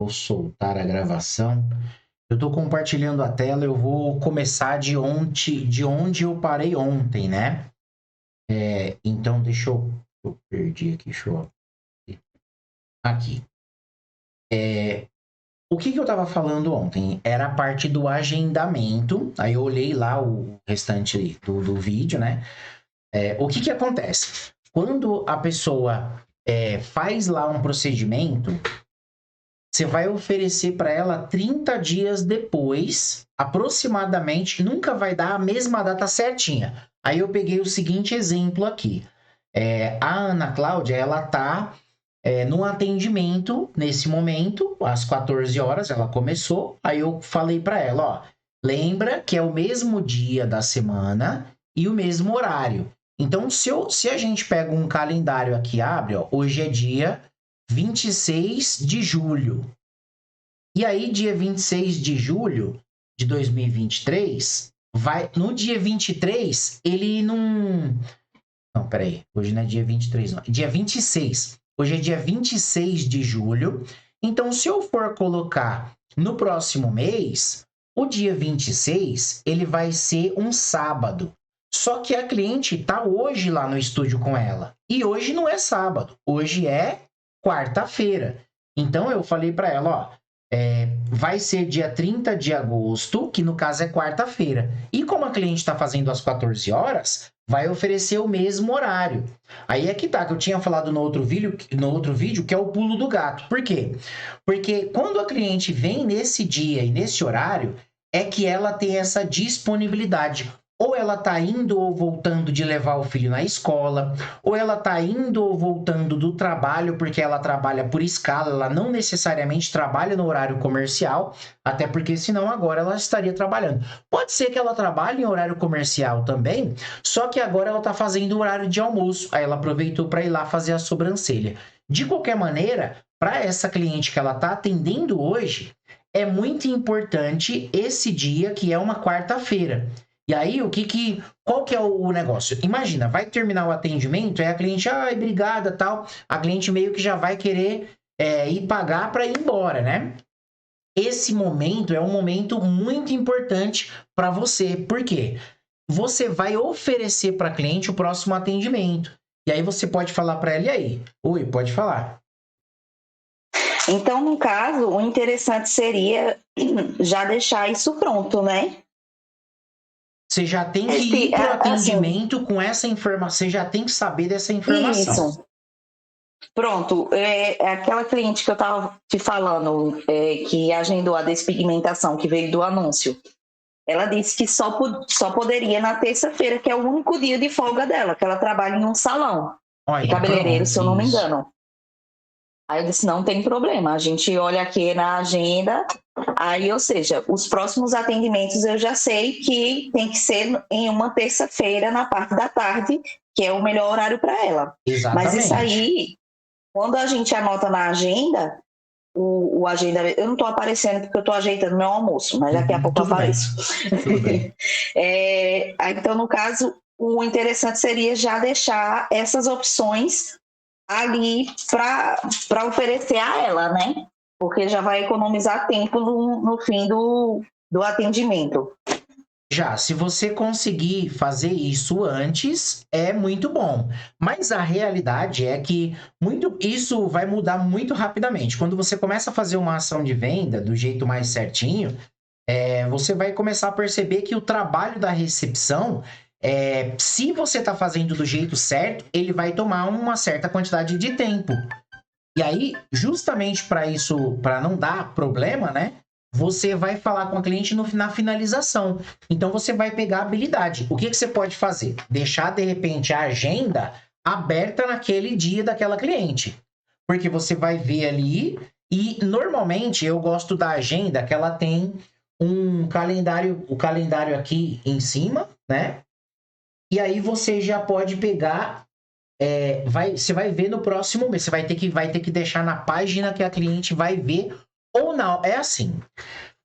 Vou soltar a gravação. Eu estou compartilhando a tela, eu vou começar de onde eu parei ontem, né? Então, eu perdi aqui, deixa eu... Aqui. O que eu estava falando ontem? Era a parte do agendamento, aí eu olhei lá o restante do vídeo, né? O que acontece? Quando a pessoa faz lá um procedimento, você vai oferecer para ela 30 dias depois, aproximadamente, nunca vai dar a mesma data certinha. Aí eu peguei o seguinte exemplo aqui. A Ana Cláudia, ela tá no atendimento nesse momento, às 14 horas, ela começou. Aí eu falei para ela, ó, lembra que é o mesmo dia da semana e o mesmo horário. Então, se a gente pega um calendário aqui, abre, ó, hoje é dia 26 de julho. E aí, dia 26 de julho de 2023, no dia 23, ele não... Não, peraí. Hoje não é dia 23, não. É dia 26. Hoje é dia 26 de julho. Então, se eu for colocar no próximo mês, o dia 26, ele vai ser um sábado. Só que a cliente está hoje lá no estúdio com ela. E hoje não é sábado. Hoje é quarta-feira. Então, eu falei para ela, ó, vai ser dia 30 de agosto, que no caso é quarta-feira. E como a cliente está fazendo às 14 horas, vai oferecer o mesmo horário. Aí é que tá, que eu tinha falado no outro vídeo, que é o pulo do gato. Por quê? Porque quando a cliente vem nesse dia e nesse horário, é que ela tem essa disponibilidade. Ou ela tá indo ou voltando de levar o filho na escola, ou ela tá indo ou voltando do trabalho, porque ela trabalha por escala, ela não necessariamente trabalha no horário comercial, até porque senão agora ela estaria trabalhando. Pode ser que ela trabalhe em horário comercial também, só que agora ela está fazendo o horário de almoço. Aí ela aproveitou para ir lá fazer a sobrancelha. De qualquer maneira, para essa cliente que ela está atendendo hoje, é muito importante esse dia, que é uma quarta-feira. E aí, qual que é o negócio? Imagina, vai terminar o atendimento, aí a cliente, ai, obrigada, tal. A cliente meio que já vai querer ir pagar para ir embora, né? Esse momento é um momento muito importante para você. Por quê? Você vai oferecer para a cliente o próximo atendimento. E aí você pode falar para ela, e aí? Oi, pode falar. Então, no caso, o interessante seria já deixar isso pronto, né? Você já tem que ir para o atendimento assim, com essa informação, você já tem que saber dessa informação. Isso. Pronto, aquela cliente que eu estava te falando, que agendou a despigmentação, que veio do anúncio, ela disse que só poderia na terça-feira, que é o único dia de folga dela, que ela trabalha em um salão de cabeleireiro, se eu não me engano. Aí eu disse, não tem problema, a gente olha aqui na agenda, aí, ou seja, os próximos atendimentos eu já sei que tem que ser em uma terça-feira, na parte da tarde, que é o melhor horário para ela. Exatamente. Mas isso aí, quando a gente anota na agenda, o agenda, eu não estou aparecendo porque eu estou ajeitando meu almoço, mas daqui a pouco eu apareço. Tudo bem. Então, no caso, o interessante seria já deixar essas opções ali para oferecer a ela, né? Porque já vai economizar tempo no fim do atendimento. Já, se você conseguir fazer isso antes, é muito bom. Mas a realidade é que isso vai mudar muito rapidamente. Quando você começa a fazer uma ação de venda do jeito mais certinho, você vai começar a perceber que o trabalho da recepção, se você está fazendo do jeito certo, ele vai tomar uma certa quantidade de tempo. E aí, justamente para isso, para não dar problema, né? Você vai falar com a cliente na finalização. Então, você vai pegar a habilidade. O que você pode fazer? Deixar, de repente, a agenda aberta naquele dia daquela cliente. Porque você vai ver ali e, normalmente, eu gosto da agenda que ela tem o calendário aqui em cima, né? E aí você já pode pegar... você vai ver no próximo mês. Você vai ter que deixar na página que a cliente vai ver ou não. É assim.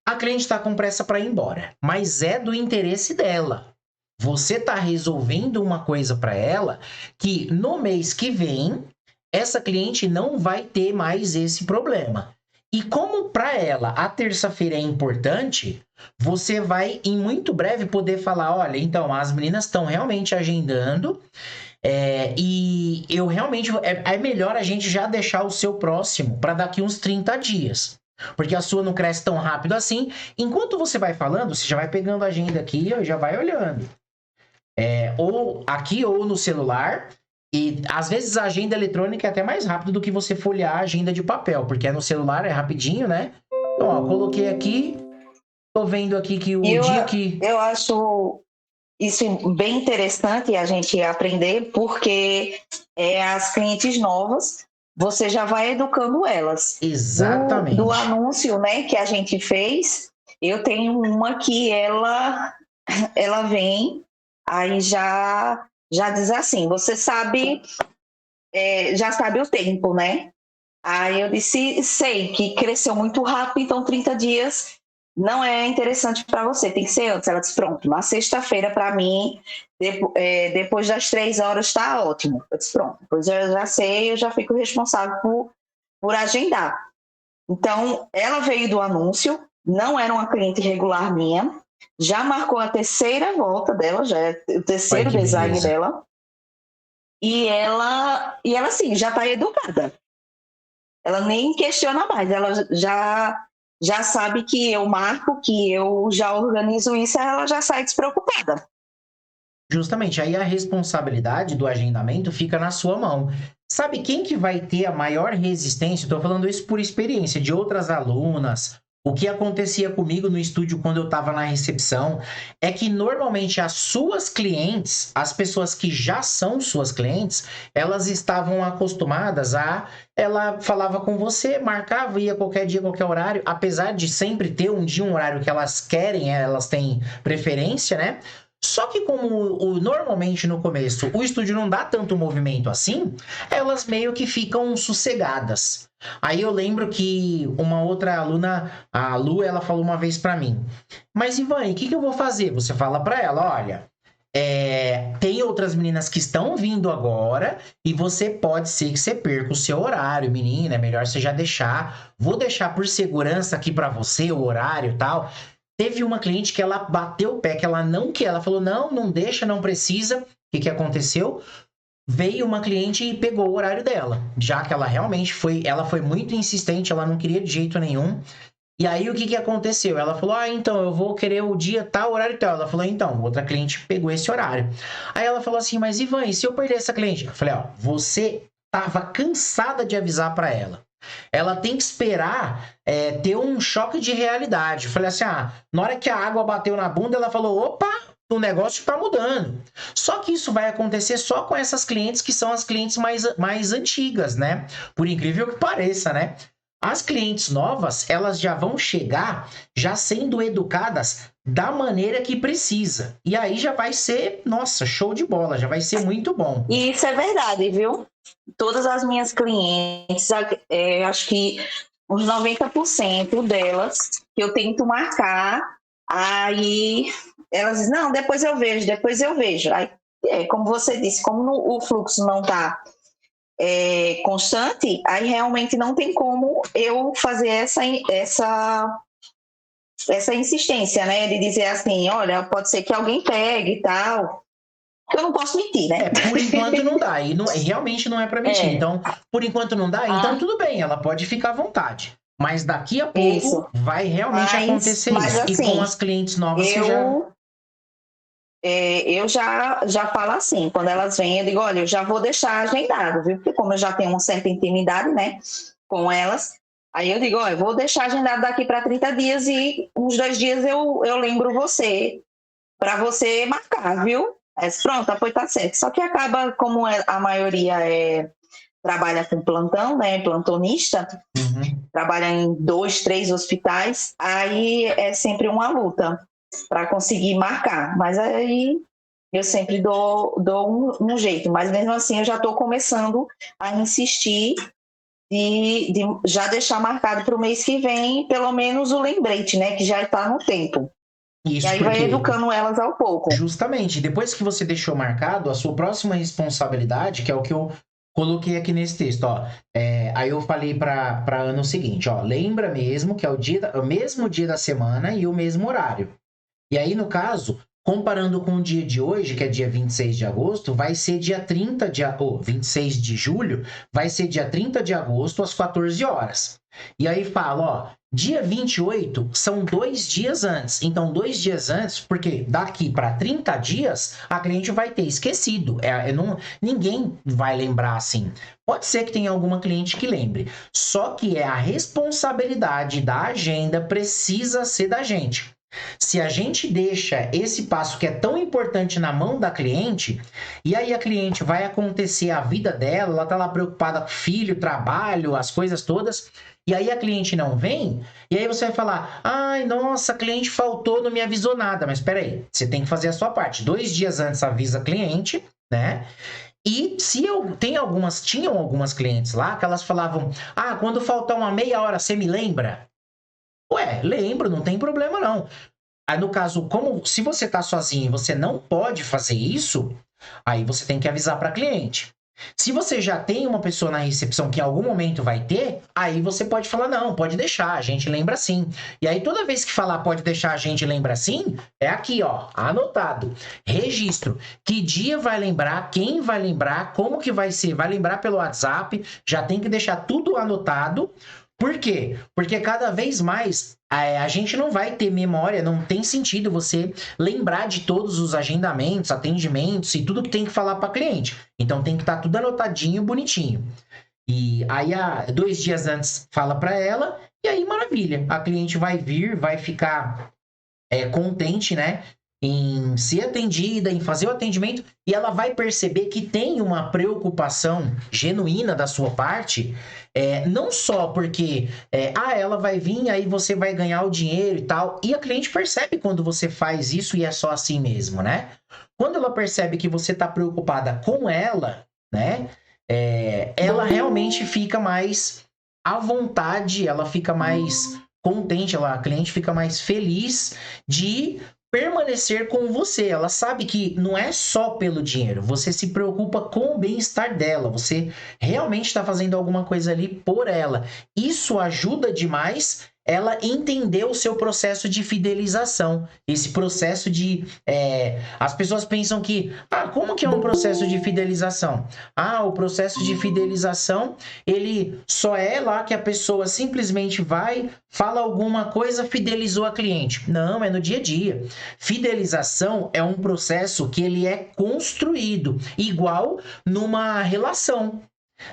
A cliente está com pressa para ir embora, mas é do interesse dela. Você está resolvendo uma coisa para ela que no mês que vem essa cliente não vai ter mais esse problema. E como para ela a terça-feira é importante, você vai em muito breve poder falar, olha, então as meninas estão realmente agendando, e eu realmente é melhor a gente já deixar o seu próximo para daqui uns 30 dias. Porque a sua não cresce tão rápido assim. Enquanto você vai falando, você já vai pegando a agenda aqui e já vai olhando. Ou aqui ou no celular. E às vezes a agenda eletrônica é até mais rápido do que você folhear a agenda de papel, porque no celular é rapidinho, né? Então, ó, coloquei aqui, tô vendo aqui que o dia que... Eu acho isso bem interessante a gente aprender, porque as clientes novas, você já vai educando elas. Exatamente. Do anúncio, né, que a gente fez, eu tenho uma que ela vem, aí já diz assim, você sabe, já sabe o tempo, né? Aí eu disse, sei que cresceu muito rápido, então 30 dias não é interessante para você, tem que ser antes. Ela disse, pronto, na sexta-feira para mim, depois das 3 horas está ótimo. Eu disse, pronto, depois eu já sei, eu já fico responsável por agendar. Então, ela veio do anúncio, não era uma cliente regular minha, já marcou a terceira volta dela, já é o terceiro design beleza. Dela, e ela assim, já está educada. Ela nem questiona mais, ela já sabe que eu marco, que eu já organizo isso, ela já sai despreocupada. Justamente, aí a responsabilidade do agendamento fica na sua mão. Sabe quem que vai ter a maior resistência? Estou falando isso por experiência de outras alunas. O que acontecia comigo no estúdio quando eu estava na recepção é que normalmente as suas clientes, as pessoas que já são suas clientes, elas estavam acostumadas ela falava com você, marcava, ia qualquer dia, qualquer horário, apesar de sempre ter um dia, um horário que elas querem, elas têm preferência, né? Só que como normalmente no começo o estúdio não dá tanto movimento assim, elas meio que ficam sossegadas. Aí eu lembro que uma outra aluna, a Lu, ela falou uma vez pra mim, mas Ivane, o que eu vou fazer? Você fala pra ela, olha, tem outras meninas que estão vindo agora e você pode ser que você perca o seu horário, menina, é melhor você já deixar. Vou deixar por segurança aqui pra você o horário e tal. Teve uma cliente que ela bateu o pé, que ela não quer, ela falou, não deixa, não precisa. O que aconteceu? Veio uma cliente e pegou o horário dela, já que ela realmente ela foi muito insistente, ela não queria de jeito nenhum. E aí o que aconteceu? Ela falou, então eu vou querer o dia tal, horário tal. Ela falou, então, outra cliente pegou esse horário. Aí ela falou assim, mas Ivan, e se eu perder essa cliente? Eu falei, você tava cansada de avisar para ela. Ela tem que esperar ter um choque de realidade. Eu falei assim, na hora que a água bateu na bunda, ela falou, opa, o negócio está mudando. Só que isso vai acontecer só com essas clientes que são as clientes mais antigas, né? Por incrível que pareça, né? As clientes novas, elas já vão chegar já sendo educadas da maneira que precisa. E aí já vai ser, nossa, show de bola, já vai ser muito bom. E isso é verdade, viu? Todas as minhas clientes, acho que uns 90% delas, que eu tento marcar, aí elas dizem, não, depois eu vejo. Aí, como você disse, como o fluxo não está constante, aí realmente não tem como eu fazer essa insistência, né? De dizer assim, olha, pode ser que alguém pegue e tal. Eu não posso mentir, né? Por enquanto não dá. E realmente não é para mentir. Então, por enquanto não dá. Então, tudo bem, ela pode ficar à vontade. Mas daqui a pouco vai realmente acontecer isso. Assim, e com as clientes novas eu já falo assim, quando elas vêm, eu digo, olha, eu já vou deixar agendado, viu? Porque como eu já tenho uma certa intimidade, né, com elas, aí eu digo, olha, eu vou deixar agendado daqui para 30 dias e uns 2 dias eu lembro você, para você marcar, viu? Pronto, apoio tá certo. Só que acaba, como a maioria trabalha com plantão, né, plantonista, trabalha em 2, 3 hospitais, aí é sempre uma luta para conseguir marcar, mas aí eu sempre dou um jeito, mas mesmo assim eu já estou começando a insistir de já deixar marcado para o mês que vem, pelo menos o lembrete, né, que já está no tempo. Isso, e aí vai educando elas ao pouco. Justamente, depois que você deixou marcado, a sua próxima responsabilidade, que é o que eu Coloquei aqui nesse texto, ó. Aí eu falei para Ana o seguinte, ó. Lembra mesmo que é o mesmo dia da semana e o mesmo horário. E aí, no caso, comparando com o dia de hoje, que é dia 26 de agosto, vai ser dia 30 de... 26 de julho, vai ser dia 30 de agosto, às 14 horas. E aí fala, ó, dia 28 são 2 dias antes. Então, 2 dias antes, porque daqui para 30 dias, a cliente vai ter esquecido. Ninguém vai lembrar assim. Pode ser que tenha alguma cliente que lembre. Só que a responsabilidade da agenda precisa ser da gente. Se a gente deixa esse passo que é tão importante na mão da cliente, e aí a cliente vai acontecer a vida dela, ela tá lá preocupada com o filho, trabalho, as coisas todas, e aí a cliente não vem, e aí você vai falar, ai, nossa, a cliente faltou, não me avisou nada. Mas peraí, você tem que fazer a sua parte. 2 dias antes avisa a cliente, né? E tinham algumas clientes lá que elas falavam, quando faltar uma meia hora, você me lembra? Ué, lembro, não tem problema não. Aí, no caso, se você tá sozinho e você não pode fazer isso, aí você tem que avisar para cliente. Se você já tem uma pessoa na recepção que em algum momento vai ter, aí você pode falar, não, pode deixar, a gente lembra sim. E aí, toda vez que falar pode deixar, a gente lembra sim, é aqui, ó, anotado. Registro. Que dia vai lembrar, quem vai lembrar, como que vai ser, vai lembrar pelo WhatsApp, já tem que deixar tudo anotado. Por quê? Porque cada vez mais a gente não vai ter memória, não tem sentido você lembrar de todos os agendamentos, atendimentos e tudo que tem que falar para cliente. Então tem que estar tudo anotadinho, bonitinho. E aí, 2 dias antes, fala para ela, e aí maravilha. A cliente vai vir, vai ficar contente, né? Em ser atendida, em fazer o atendimento, e ela vai perceber que tem uma preocupação genuína da sua parte, não só porque ela vai vir, aí você vai ganhar o dinheiro e tal, e a cliente percebe quando você faz isso e é só assim mesmo, né? Quando ela percebe que você está preocupada com ela, né? Ela realmente fica mais à vontade, ela fica mais contente, a cliente fica mais feliz de permanecer com você. Ela sabe que não é só pelo dinheiro, você se preocupa com o bem-estar dela, você realmente está fazendo alguma coisa ali por ela. Isso ajuda demais ela entender o seu processo de fidelização. Esse processo de... as pessoas pensam que... como que é um processo de fidelização? O processo de fidelização, ele só é lá que a pessoa simplesmente vai, fala alguma coisa, fidelizou a cliente. Não, é no dia a dia. Fidelização é um processo que ele é construído, igual numa relação.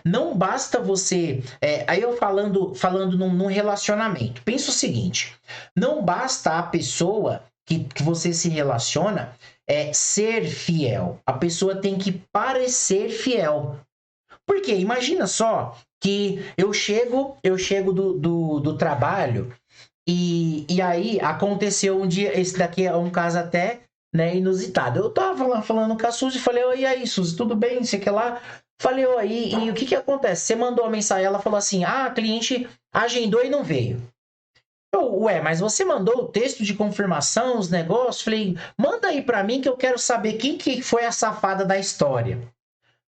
Não basta você... aí eu falando num relacionamento. Pensa o seguinte. Não basta a pessoa que você se relaciona ser fiel. A pessoa tem que parecer fiel. Por quê? Imagina só que eu chego do trabalho e aí aconteceu um dia... Esse daqui é um caso até, né, inusitado. Eu tava lá falando com a Suzy e falei, e aí, Suzy, tudo bem? Sei que lá... Falei, e o que acontece? Você mandou a mensagem, ela falou assim, a cliente agendou e não veio. Mas você mandou o texto de confirmação, os negócios? Falei, manda aí pra mim que eu quero saber quem que foi a safada da história.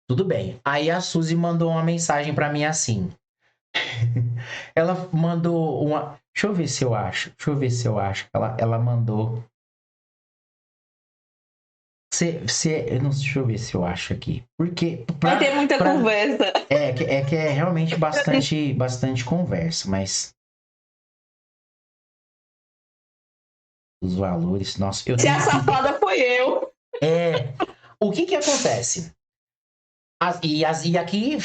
Tudo bem. Aí a Suzy mandou uma mensagem pra mim assim. Ela mandou uma... Deixa eu ver se eu acho. Ela mandou... Deixa eu ver se eu acho aqui. Porque... Vai ter muita conversa. Que é realmente bastante conversa, mas... Os valores... Nossa, Se a safada foi eu. O que acontece? E aqui,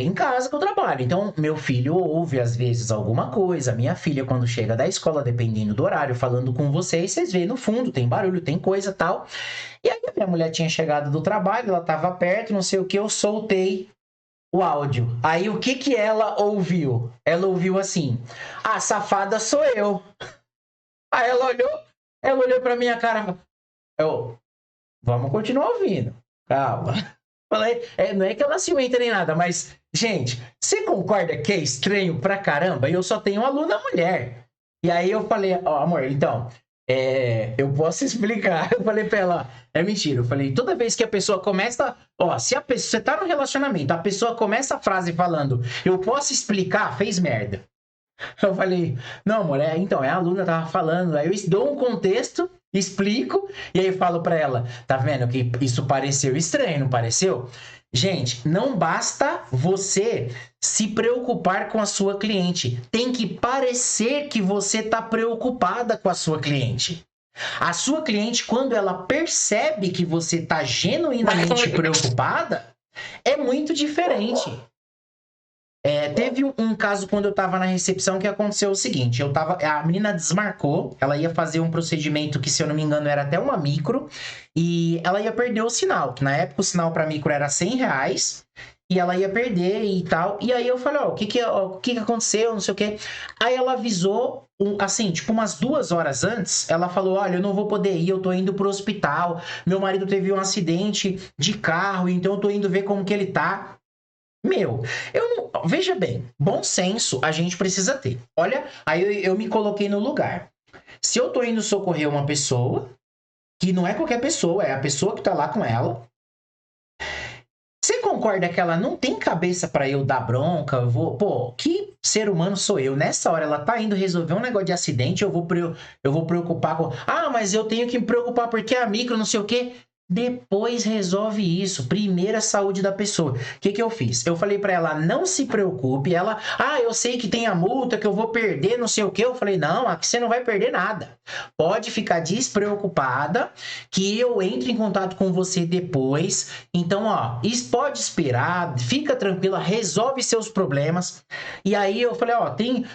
em casa que eu trabalho. Então, meu filho ouve, às vezes, alguma coisa. Minha filha, quando chega da escola, dependendo do horário, falando com vocês veem no fundo, tem barulho, tem coisa e tal. E aí, a minha mulher tinha chegado do trabalho, ela tava perto, não sei o que, eu soltei o áudio. Aí, o que ela ouviu? Ela ouviu assim, safada sou eu. Aí, ela olhou pra minha cara, vamos continuar ouvindo. Calma. Falei, não é que ela ciumenta nem nada, mas, gente, você concorda que é estranho pra caramba? E eu só tenho uma aluna mulher. E aí eu falei, amor, então, Eu posso explicar. Eu falei pra ela, é mentira. Eu falei, toda vez que a pessoa começa, ó, se a pessoa, você tá no relacionamento, a pessoa começa a frase falando, eu posso explicar, fez merda. Eu falei, não, amor, então, a aluna tava falando, aí eu dou um contexto, explico, e aí eu falo pra ela, tá vendo que isso pareceu estranho, não pareceu? Gente, não basta você se preocupar com a sua cliente. Tem que parecer que você tá preocupada com a sua cliente. A sua cliente, quando ela percebe que você tá genuinamente preocupada, é muito diferente. Teve um caso quando eu tava na recepção que aconteceu o seguinte, a menina desmarcou, ela ia fazer um procedimento que, se eu não me engano, era até uma micro, e ela ia perder o sinal, que na época o sinal pra micro era R$100, e ela ia perder e tal, e aí eu falei, o que aconteceu, não sei o que, aí ela avisou, assim, tipo umas 2 horas antes, ela falou, olha, eu não vou poder ir, eu tô indo pro hospital, meu marido teve um acidente de carro, então eu tô indo ver como que ele tá. Meu, eu não. Veja bem, bom senso a gente precisa ter. Olha, aí eu me coloquei no lugar. Se eu tô indo socorrer uma pessoa, que não é qualquer pessoa, é a pessoa que tá lá com ela. Você concorda que ela não tem cabeça pra eu dar bronca? Pô, que ser humano sou eu? Nessa hora ela tá indo resolver um negócio de acidente, eu vou preocupar com. Ah, mas eu tenho que me preocupar porque a micro, não sei o quê. Depois resolve isso. Primeiro a saúde da pessoa. O que eu fiz? Eu falei pra ela, não se preocupe. Ela, eu sei que tem a multa, que eu vou perder, não sei o quê. Eu falei, não, aqui você não vai perder nada. Pode ficar despreocupada, que eu entro em contato com você depois. Então, isso pode esperar, fica tranquila, resolve seus problemas. E aí eu falei,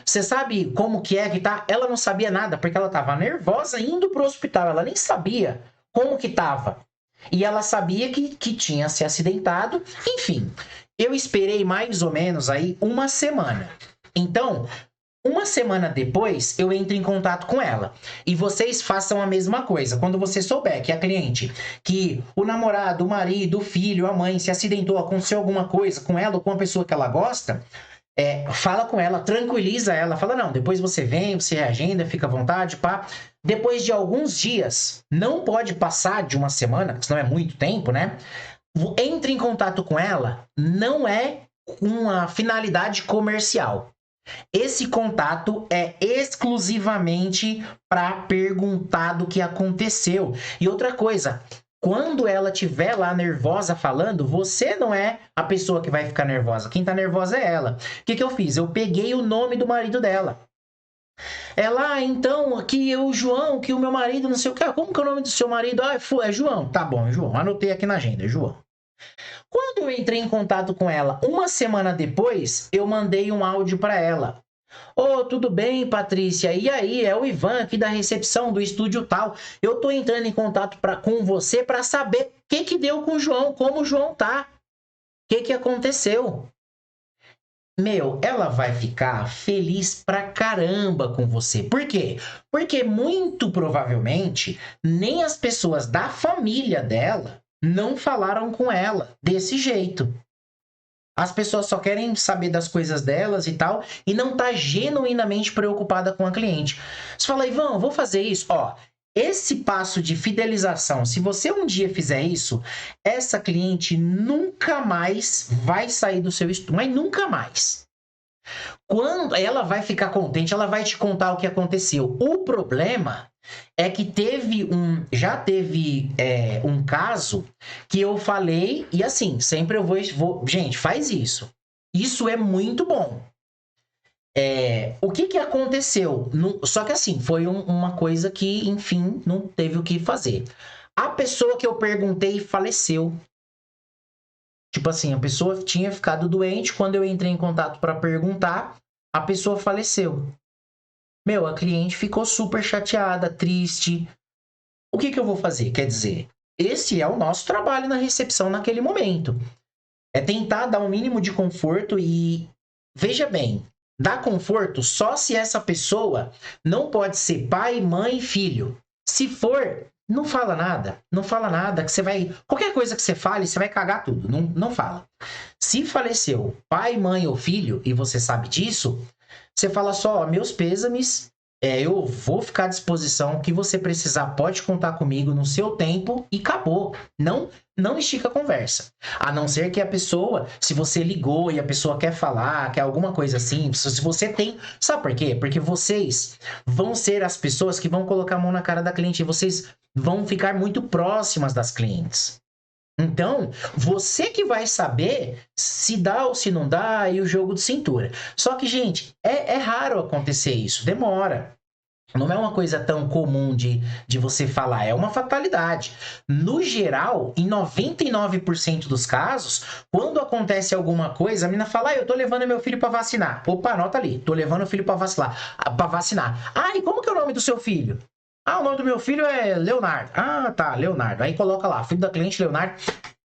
você sabe como que é que tá? Ela não sabia nada, porque ela tava nervosa indo pro hospital. Ela nem sabia como que tava. E ela sabia que tinha se acidentado. Enfim, eu esperei mais ou menos aí uma semana. Então, uma semana depois, eu entro em contato com ela. E vocês façam a mesma coisa. Quando você souber que a cliente, que o namorado, o marido, o filho, a mãe se acidentou, aconteceu alguma coisa com ela ou com a pessoa que ela gosta, fala com ela, tranquiliza ela, fala, não, depois você vem, você reagenda, fica à vontade, pá. Depois de alguns dias, não pode passar de uma semana, senão é muito tempo, né? Entre em contato com ela, não é com uma finalidade comercial. Esse contato é exclusivamente para perguntar do que aconteceu. E outra coisa, quando ela estiver lá nervosa falando, você não é a pessoa que vai ficar nervosa. Quem tá nervosa é ela. O que eu fiz? Eu peguei o nome do marido dela. Ela, então, aqui é o João, que o meu marido, não sei o que. Como que é o nome do seu marido? É João. Tá bom, é João. Anotei aqui na agenda, é João. Quando eu entrei em contato com ela, uma semana depois, eu mandei um áudio para ela. Tudo bem, Patrícia? E aí, é o Ivan aqui da recepção do estúdio tal. Eu tô entrando em contato com você para saber o que deu com o João, como o João tá. O que aconteceu? Meu, ela vai ficar feliz pra caramba com você. Por quê? Porque muito provavelmente nem as pessoas da família dela não falaram com ela desse jeito. As pessoas só querem saber das coisas delas e tal, e não tá genuinamente preocupada com a cliente. Você fala, Ivan, vou fazer isso. Esse passo de fidelização, se você um dia fizer isso, essa cliente nunca mais vai sair do seu estudo, mas nunca mais. Quando ela vai ficar contente, ela vai te contar o que aconteceu. O problema é que já teve um caso que eu falei, e assim, sempre eu vou gente, faz isso. Isso é muito bom. O que aconteceu? Só que assim, foi uma coisa que, enfim, não teve o que fazer. A pessoa que eu perguntei faleceu. Tipo assim, a pessoa tinha ficado doente, quando eu entrei em contato para perguntar, a pessoa faleceu. Meu, a cliente ficou super chateada, triste. O que eu vou fazer? Quer dizer, esse é o nosso trabalho na recepção naquele momento. É tentar dar um mínimo de conforto e, veja bem, dar conforto só se essa pessoa não pode ser pai, mãe, filho. Se for, não fala nada. Não fala nada, que você vai... Qualquer coisa que você fale, você vai cagar tudo. Não fala. Se faleceu pai, mãe ou filho, e você sabe disso, você fala só, meus pêsames, eu vou ficar à disposição. O que você precisar, pode contar comigo no seu tempo e acabou. Não estica a conversa. A não ser que a pessoa, se você ligou e a pessoa quer falar, quer alguma coisa assim, se você tem... Sabe por quê? Porque vocês vão ser as pessoas que vão colocar a mão na cara da cliente e vocês vão ficar muito próximas das clientes. Então, você que vai saber se dá ou se não dá e o jogo de cintura. Só que, gente, é raro acontecer isso, demora. Não é uma coisa tão comum de você falar, é uma fatalidade. No geral, em 99% dos casos, quando acontece alguma coisa, a menina fala, eu tô levando meu filho para vacinar. Opa, anota ali, tô levando o filho para vacinar. Ah, e como que é o nome do seu filho? Ah, o nome do meu filho é Leonardo. Ah, tá, Leonardo. Aí coloca lá, filho da cliente, Leonardo.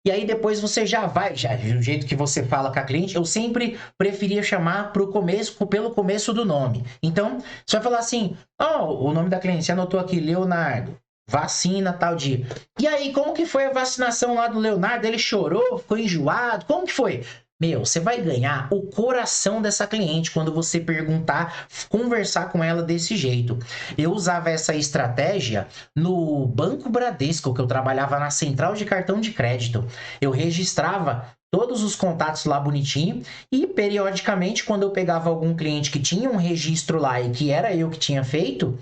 E aí depois você já vai, do jeito que você fala com a cliente, eu sempre preferia chamar pelo começo do nome. Então, você vai falar assim, o nome da cliente, você anotou aqui, Leonardo, vacina tal dia. E aí, como que foi a vacinação lá do Leonardo? Ele chorou, ficou enjoado? Como que foi? Meu, você vai ganhar o coração dessa cliente quando você perguntar, conversar com ela desse jeito. Eu usava essa estratégia no Banco Bradesco, que eu trabalhava na central de cartão de crédito. Eu registrava todos os contatos lá bonitinho e periodicamente, quando eu pegava algum cliente que tinha um registro lá e que era eu que tinha feito,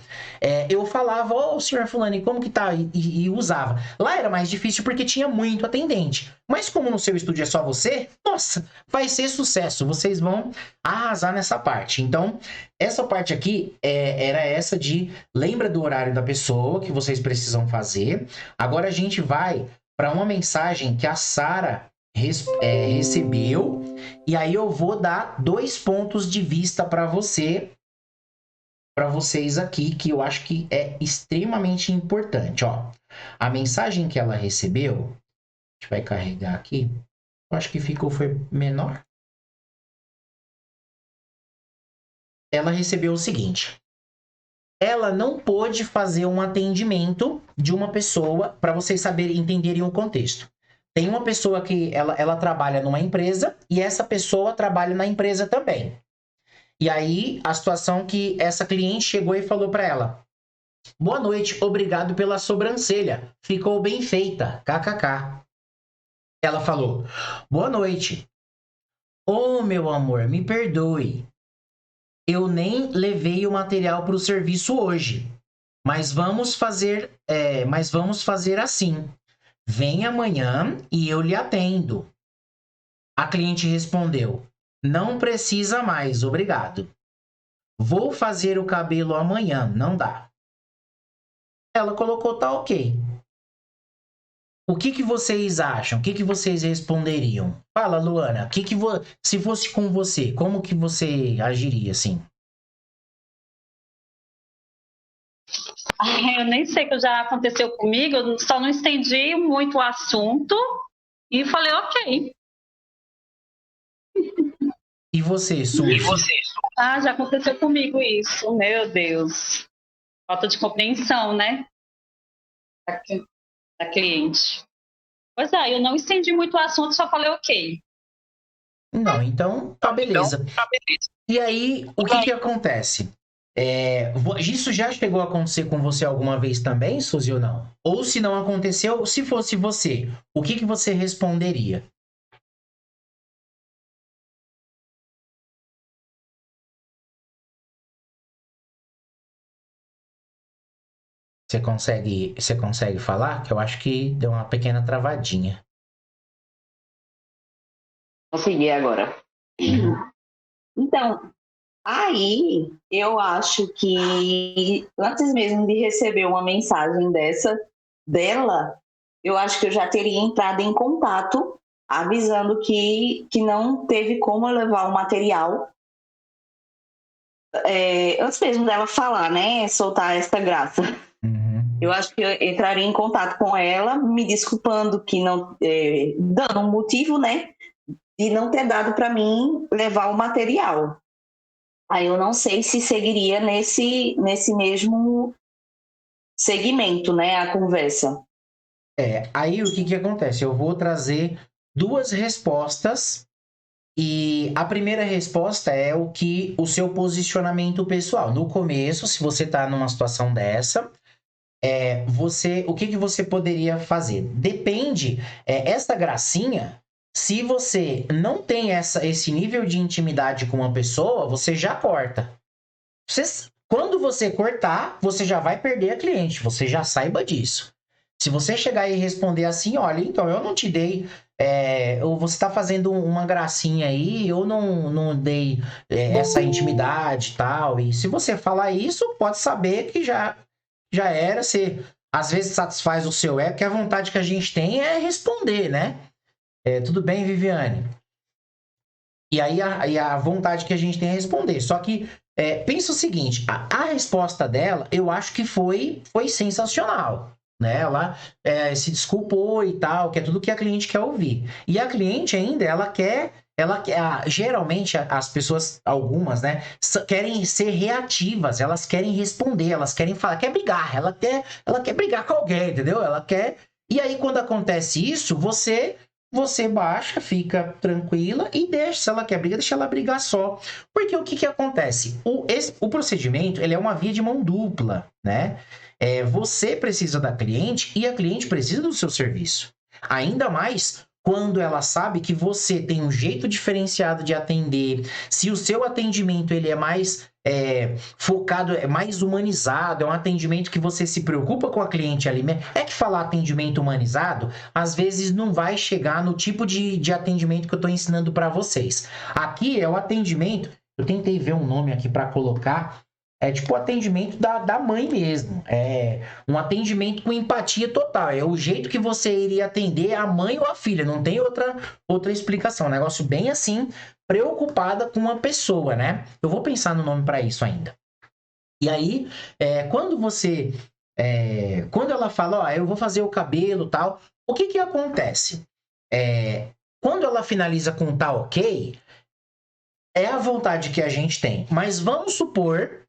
eu falava, senhor fulano, e como que tá? E usava. Lá era mais difícil porque tinha muito atendente. Mas como no seu estúdio é só você, nossa, vai ser sucesso. Vocês vão arrasar nessa parte. Então, essa parte aqui era essa de lembra do horário da pessoa que vocês precisam fazer. Agora a gente vai para uma mensagem que a Sara recebeu, e aí eu vou dar 2 pontos de vista para vocês aqui, que eu acho que é extremamente importante. A mensagem que ela recebeu, a gente vai carregar aqui, eu acho que foi menor. Ela recebeu o seguinte: ela não pôde fazer um atendimento de uma pessoa, para vocês entenderem o contexto. Tem uma pessoa que ela trabalha numa empresa e essa pessoa trabalha na empresa também. E aí, a situação que essa cliente chegou e falou para ela: boa noite, obrigado pela sobrancelha, ficou bem feita, kkk. Ela falou: boa noite. Meu amor, me perdoe. Eu nem levei o material para o serviço hoje, mas vamos fazer assim. Vem amanhã e eu lhe atendo. A cliente respondeu: não precisa mais, obrigado. Vou fazer o cabelo amanhã, não dá. Ela colocou tá ok. O que vocês acham? O que vocês responderiam? Fala, Luana, se fosse com você, como que você agiria assim? Eu nem sei que já aconteceu comigo, eu só não estendi muito o assunto e falei ok. E você, Suzy? Já aconteceu comigo isso, meu Deus. Falta de compreensão, né? Da cliente. Pois eu não estendi muito o assunto, só falei ok. Não, então tá beleza. E aí, o que acontece? Isso já chegou a acontecer com você alguma vez também, Suzy, ou não? Ou se não aconteceu, se fosse você, o que você responderia? Você consegue falar? Que eu acho que deu uma pequena travadinha. Consegui agora. Então, aí eu acho que antes mesmo de receber uma mensagem dela, eu acho que eu já teria entrado em contato avisando que não teve como eu levar o material. Antes mesmo dela falar, né? Soltar essa graça. Eu acho que eu entraria em contato com ela, me desculpando que não, dando um motivo, né, de não ter dado para mim levar o material. Aí eu não sei se seguiria nesse mesmo segmento, né, a conversa. Aí o que acontece? Eu vou trazer 2 respostas E a primeira resposta é o seu posicionamento pessoal. No começo, se você está numa situação dessa, o que você poderia fazer? Depende, essa gracinha, se você não tem esse nível de intimidade com uma pessoa, você já corta. Quando você cortar, você já vai perder a cliente, você já saiba disso. Se você chegar e responder assim, olha, então eu não te dei, ou você está fazendo uma gracinha aí, eu não dei essa intimidade e tal, e se você falar isso, pode saber que já era, você às vezes satisfaz o seu ego, que a vontade que a gente tem é responder, né? Tudo bem, Viviane? E aí a vontade que a gente tem é responder, só que pensa o seguinte, a resposta dela, eu acho que foi sensacional. Né? Ela se desculpou e tal, que é tudo que a cliente quer ouvir. E a cliente ainda, geralmente as pessoas, algumas, né, querem ser reativas, elas querem responder, elas querem falar, quer brigar, ela quer brigar com alguém, entendeu? Ela quer... E aí, quando acontece isso, você baixa, fica tranquila e deixa, se ela quer brigar, deixa ela brigar só. Porque o que acontece? O procedimento, ele é uma via de mão dupla, né? Você precisa da cliente e a cliente precisa do seu serviço. Ainda mais quando ela sabe que você tem um jeito diferenciado de atender, se o seu atendimento ele é mais focado, é mais humanizado, é um atendimento que você se preocupa com a cliente ali. É que falar atendimento humanizado, às vezes não vai chegar no tipo de atendimento que eu estou ensinando para vocês. Aqui é o atendimento, eu tentei ver um nome aqui para colocar, é tipo o atendimento da mãe mesmo. É um atendimento com empatia total. É o jeito que você iria atender a mãe ou a filha. Não tem outra explicação. Um negócio bem assim, preocupada com uma pessoa, né? Eu vou pensar no nome para isso ainda. E aí, quando ela fala, ó, eu vou fazer o cabelo e tal, o que acontece? Quando ela finaliza com tá ok, é a vontade que a gente tem. Mas vamos supor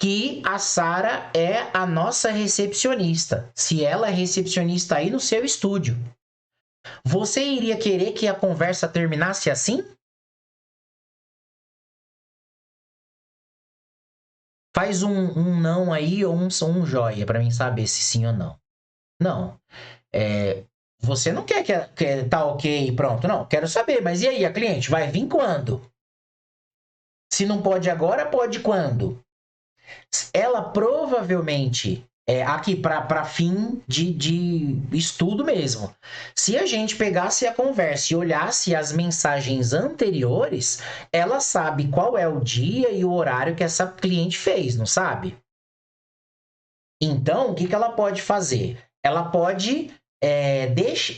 que a Sara é a nossa recepcionista. Se ela é recepcionista aí no seu estúdio, você iria querer que a conversa terminasse assim? Faz um não aí ou um joia para mim saber se sim ou não. Não. Você não quer que tá ok, pronto. Não, quero saber. Mas e aí, a cliente vai vir quando? Se não pode agora, pode quando? Ela provavelmente, aqui para fim de estudo mesmo, se a gente pegasse a conversa e olhasse as mensagens anteriores, ela sabe qual é o dia e o horário que essa cliente fez, não sabe? Então, o que ela pode fazer? Ela pode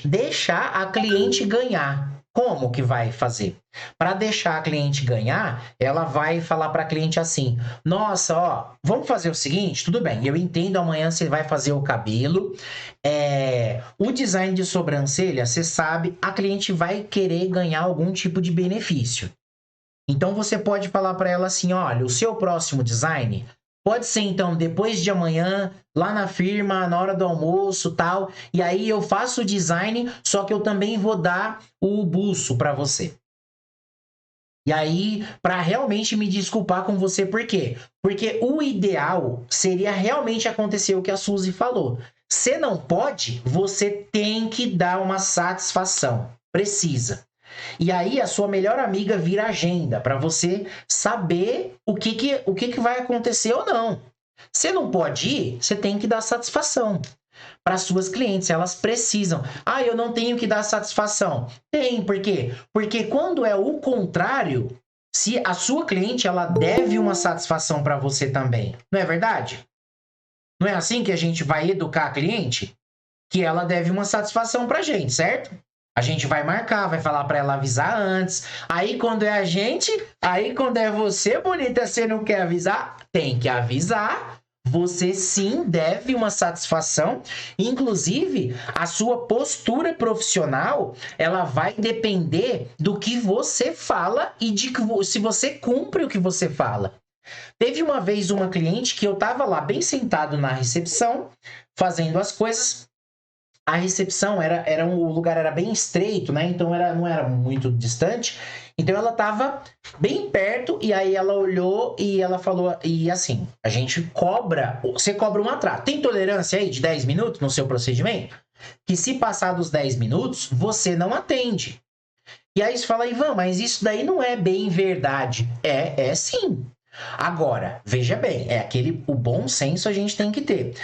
deixar a cliente ganhar. Como que vai fazer? Para deixar a cliente ganhar, ela vai falar para a cliente assim: nossa, ó, vamos fazer o seguinte, tudo bem, eu entendo, amanhã você vai fazer o cabelo, o design de sobrancelha, você sabe, a cliente vai querer ganhar algum tipo de benefício. Então você pode falar para ela assim: olha, o seu próximo design pode ser então depois de amanhã, lá na firma, na hora do almoço, tal. E aí eu faço o design, só que eu também vou dar o buço para você. E aí, para realmente me desculpar com você, por quê? Porque o ideal seria realmente acontecer o que a Suzy falou. Se não pode, você tem que dar uma satisfação. Precisa. E aí a sua melhor amiga vira agenda para você saber o que vai acontecer ou não. Você não pode ir, você tem que dar satisfação para as suas clientes, elas precisam. Ah, eu não tenho que dar satisfação. Tem, por quê? Porque quando é o contrário, se a sua cliente ela deve uma satisfação para você também. Não é verdade? Não é assim que a gente vai educar a cliente? Que ela deve uma satisfação para a gente, certo? A gente vai marcar, vai falar para ela avisar antes. Aí quando é a gente, aí quando é você, bonita, você não quer avisar? Tem que avisar. Você sim deve uma satisfação. Inclusive, a sua postura profissional, ela vai depender do que você fala e de se você cumpre o que você fala. Teve uma vez uma cliente que eu tava lá bem sentado na recepção, fazendo as coisas. A recepção o lugar era bem estreito, né? Então não era muito distante. Então ela tava bem perto e aí ela olhou e ela falou, e assim, a gente cobra, você cobra um atraso. Tem tolerância aí de 10 minutos no seu procedimento? Que se passar dos 10 minutos, você não atende. E aí você fala, Ivan, mas isso daí não é bem verdade. É sim. Agora, veja bem, o bom senso a gente tem que ter.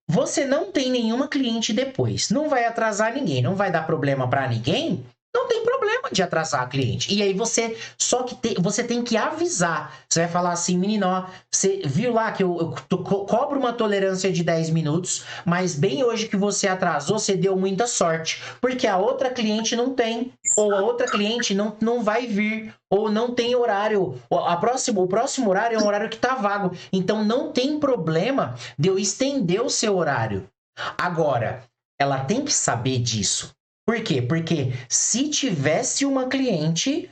Você não tem nenhuma cliente depois, não vai atrasar ninguém, não vai dar problema para ninguém, não tem problema de atrasar a cliente. E aí você você tem que avisar. Você vai falar assim, menino, ó, você viu lá que eu cobro uma tolerância de 10 minutos, mas bem hoje que você atrasou, você deu muita sorte, porque a outra cliente não tem, ou a outra cliente não vai vir, ou não tem horário. O próximo horário é um horário que tá vago. Então não tem problema de eu estender o seu horário. Agora, ela tem que saber disso. Por quê? Porque se tivesse uma cliente,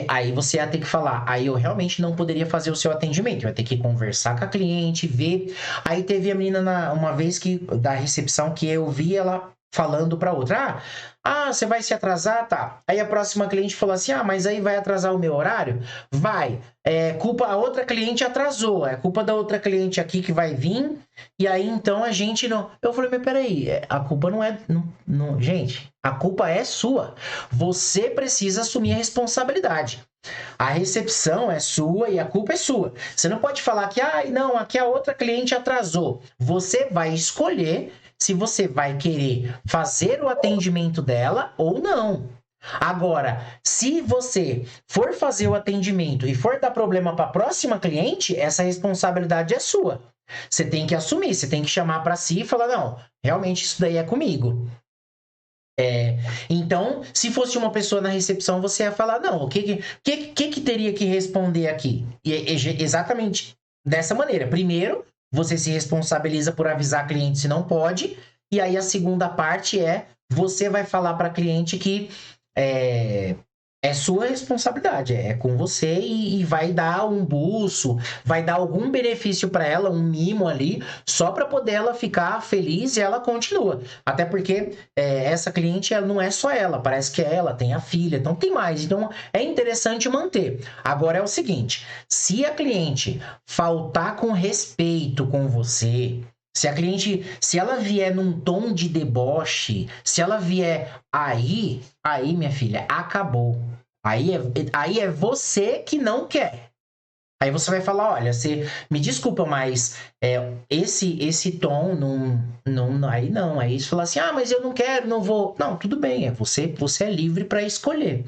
aí você ia ter que falar, aí eu realmente não poderia fazer o seu atendimento, eu ia ter que conversar com a cliente, ver. Aí teve a menina uma vez da recepção que eu vi ela falando para outra, você vai se atrasar? Tá. Aí a próxima cliente falou assim, mas aí vai atrasar o meu horário? Vai. A outra cliente atrasou, é culpa da outra cliente aqui que vai vir, e aí então a gente não... Eu falei, mas peraí, a culpa não é... Não, gente, a culpa é sua. Você precisa assumir a responsabilidade. A recepção é sua e a culpa é sua. Você não pode falar que, não, aqui a outra cliente atrasou. Você vai escolher se você vai querer fazer o atendimento dela ou não. Agora, se você for fazer o atendimento e for dar problema para a próxima cliente, essa responsabilidade é sua. Você tem que assumir, você tem que chamar para si e falar, não, realmente isso daí é comigo. Então, se fosse uma pessoa na recepção, você ia falar, não, o que teria que responder aqui? Exatamente dessa maneira. Primeiro, você se responsabiliza por avisar a cliente se não pode, e aí a segunda parte você vai falar para a cliente que é sua responsabilidade, é com você e vai dar um buço, vai dar algum benefício para ela, um mimo ali, só para poder ela ficar feliz e ela continua. Até porque essa cliente não é só ela, parece que ela tem a filha, então tem mais. Então é interessante manter. Agora é o seguinte, se a cliente faltar com respeito com você, se ela vier num tom de deboche, se ela vier aí, minha filha, acabou. Aí é você que não quer. Aí você vai falar, olha, me desculpa, mas esse tom aí não. Aí você fala assim, mas eu não quero, não vou. Não, tudo bem, você é livre para escolher.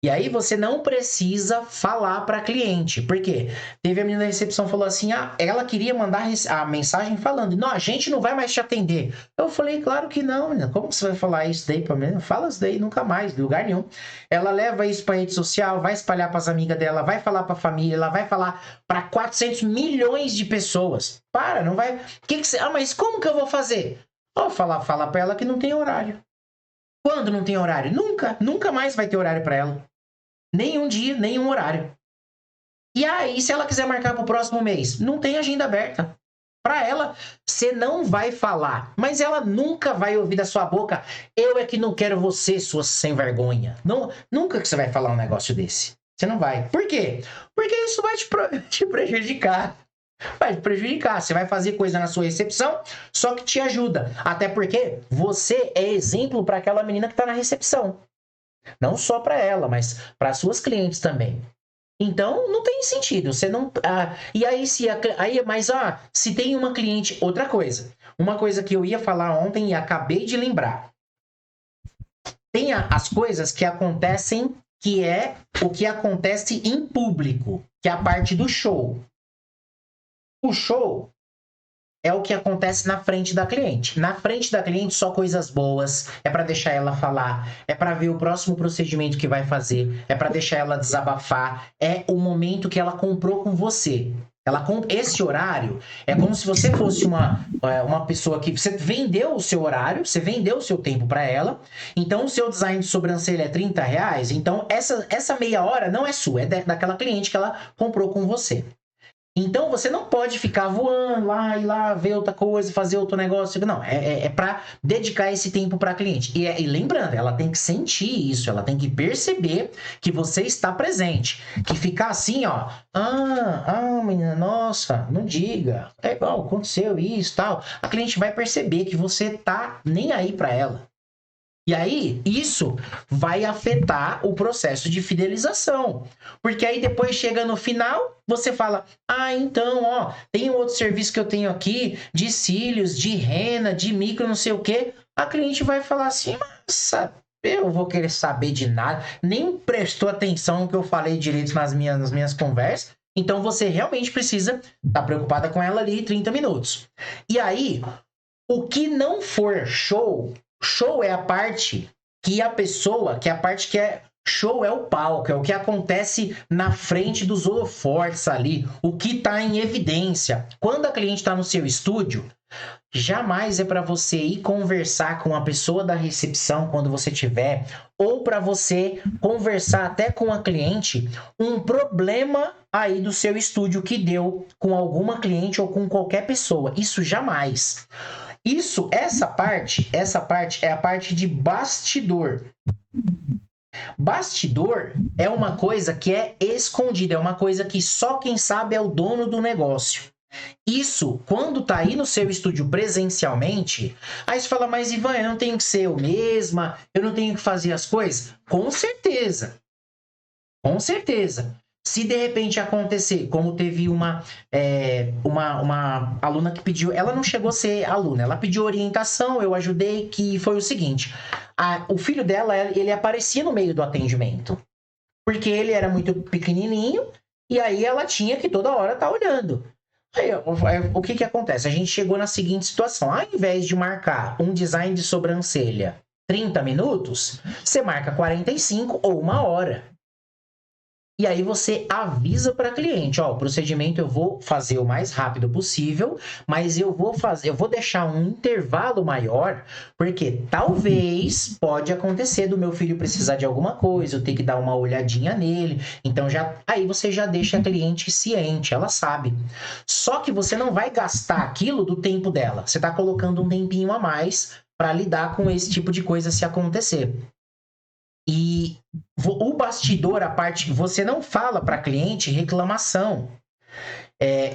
E aí você não precisa falar para cliente. Por quê? Teve a menina da recepção falou assim, ela queria mandar a mensagem falando, não, a gente não vai mais te atender. Eu falei, claro que não, menina. Como você vai falar isso daí para mim? Fala isso daí nunca mais, de lugar nenhum. Ela leva isso para rede social, vai espalhar para as amigas dela, vai falar para a família, ela vai falar para 400 milhões de pessoas. Não vai... mas como que eu vou fazer? Fala para ela que não tem horário. Quando não tem horário? Nunca mais vai ter horário para ela. Nenhum dia, nenhum horário. E aí, se ela quiser marcar para o próximo mês, não tem agenda aberta. Para ela, você não vai falar, mas ela nunca vai ouvir da sua boca, eu é que não quero você, sua sem vergonha. Nunca que você vai falar um negócio desse. Você não vai. Por quê? Porque isso vai te prejudicar. Vai te prejudicar. Você vai fazer coisa na sua recepção, só que te ajuda. Até porque você é exemplo para aquela menina que está na recepção. Não só para ela, mas para suas clientes também. Então, não tem sentido. Você não. E aí, se tem uma cliente. Outra coisa. Uma coisa que eu ia falar ontem e acabei de lembrar. Tem as coisas que acontecem, que é o que acontece em público, que é a parte do show. O show é o que acontece na frente da cliente. Na frente da cliente, só coisas boas. É para deixar ela falar. É para ver o próximo procedimento que vai fazer. É para deixar ela desabafar. É o momento que ela comprou com você. Esse horário é como se você fosse uma pessoa que... Você vendeu o seu horário, você vendeu o seu tempo para ela. Então, o seu design de sobrancelha é R$30. Então, essa meia hora não é sua. É daquela cliente que ela comprou com você. Então, você não pode ficar voando lá e lá, ver outra coisa, fazer outro negócio. Não, é para dedicar esse tempo para a cliente. E lembrando, ela tem que sentir isso, ela tem que perceber que você está presente. Que ficar assim, ó, menina, nossa, não diga. É igual, aconteceu isso, tal. A cliente vai perceber que você tá nem aí para ela. E aí, isso vai afetar o processo de fidelização. Porque aí depois chega no final, você fala, então, ó, tem um outro serviço que eu tenho aqui, de cílios, de rena, de micro, não sei o quê. A cliente vai falar assim, mas eu vou querer saber de nada. Nem prestou atenção no que eu falei direito nas minhas conversas. Então, você realmente precisa estar preocupada com ela ali 30 minutos. E aí, o que não for show é a parte que a pessoa, que é a parte que é show, é o palco, é o que acontece na frente dos holofotes ali, o que está em evidência. Quando a cliente está no seu estúdio, jamais é para você ir conversar com a pessoa da recepção quando você tiver, ou para você conversar até com a cliente um problema aí do seu estúdio que deu com alguma cliente ou com qualquer pessoa. Isso jamais. Essa parte é a parte de bastidor. Bastidor é uma coisa que é escondida, é uma coisa que só quem sabe é o dono do negócio. Isso, quando tá aí no seu estúdio presencialmente, aí você fala, mas Ivan, eu não tenho que ser eu mesma, eu não tenho que fazer as coisas? Com certeza. Com certeza. Se de repente acontecer, como teve uma aluna que pediu, ela não chegou a ser aluna, ela pediu orientação, eu ajudei, que foi o seguinte, o filho dela, ele aparecia no meio do atendimento, porque ele era muito pequenininho, e aí ela tinha que toda hora estar olhando. Aí, o que acontece? A gente chegou na seguinte situação, ao invés de marcar um design de sobrancelha 30 minutos, você marca 45 ou 1 hora. E aí você avisa para a cliente, ó, o procedimento eu vou fazer o mais rápido possível, mas eu vou deixar um intervalo maior, porque talvez pode acontecer do meu filho precisar de alguma coisa, eu ter que dar uma olhadinha nele. Então aí você já deixa a cliente ciente, ela sabe. Só que você não vai gastar aquilo do tempo dela. Você está colocando um tempinho a mais para lidar com esse tipo de coisa se acontecer. E o bastidor, a parte que você não fala para cliente, reclamação.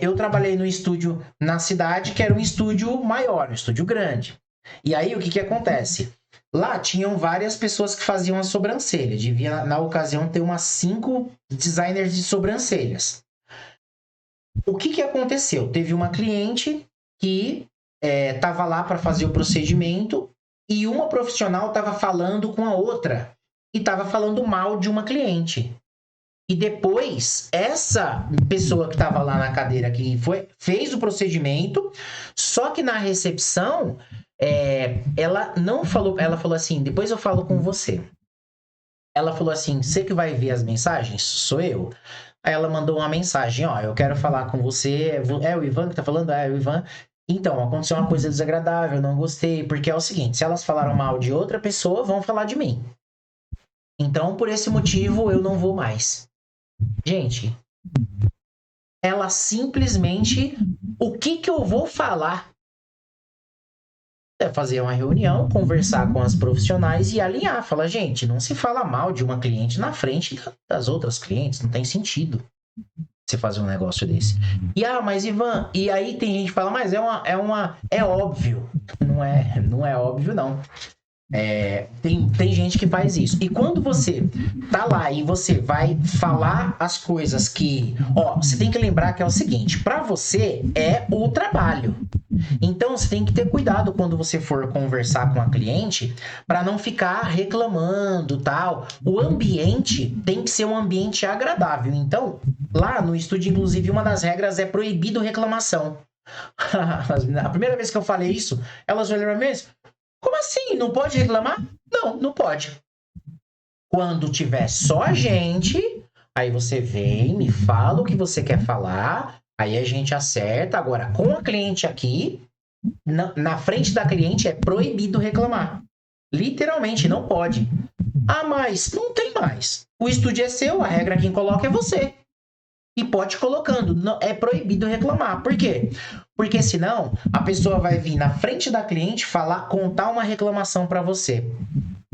Eu trabalhei no estúdio na cidade, que era um estúdio maior, um estúdio grande. E aí, o que acontece? Lá tinham várias pessoas que faziam a sobrancelha. Devia, na ocasião, ter umas 5 designers de sobrancelhas. O que aconteceu? Teve uma cliente que estava lá para fazer o procedimento e uma profissional estava falando com a outra. E estava falando mal de uma cliente. E depois, essa pessoa que estava lá na cadeira que fez o procedimento, só que na recepção, ela não falou, ela falou assim, depois eu falo com você. Ela falou assim, você que vai ver as mensagens? Sou eu. Aí ela mandou uma mensagem, ó, eu quero falar com você, é o Ivan que tá falando? É o Ivan. Então, aconteceu uma coisa desagradável, não gostei, porque é o seguinte, se elas falaram mal de outra pessoa, vão falar de mim. Então, por esse motivo, eu não vou mais. Gente, ela simplesmente... O que eu vou falar? É fazer uma reunião, conversar com as profissionais e alinhar. Falar, gente, não se fala mal de uma cliente na frente das outras clientes. Não tem sentido você fazer um negócio desse. E, mas Ivan... E aí tem gente que fala, mas é óbvio. Não é óbvio, não. Tem gente que faz isso. E quando você tá lá e você vai falar as coisas que... você tem que lembrar que é o seguinte, para você é o trabalho. Então você tem que ter cuidado quando você for conversar com a cliente para não ficar reclamando, tal. O ambiente tem que ser um ambiente agradável. Então, lá no estúdio, inclusive, uma das regras é proibido reclamação. A primeira vez que eu falei isso, elas olharam pra mim e disseram, como assim? Não pode reclamar? Não pode. Quando tiver só a gente, aí você vem, me fala o que você quer falar, aí a gente acerta. Agora, com a cliente aqui, na frente da cliente é proibido reclamar. Literalmente, não pode. Mas não tem mais. O estúdio é seu, a regra quem coloca é você. e pode ir colocando. Não, é proibido reclamar. Por quê? Porque senão a pessoa vai vir na frente da cliente contar uma reclamação para você.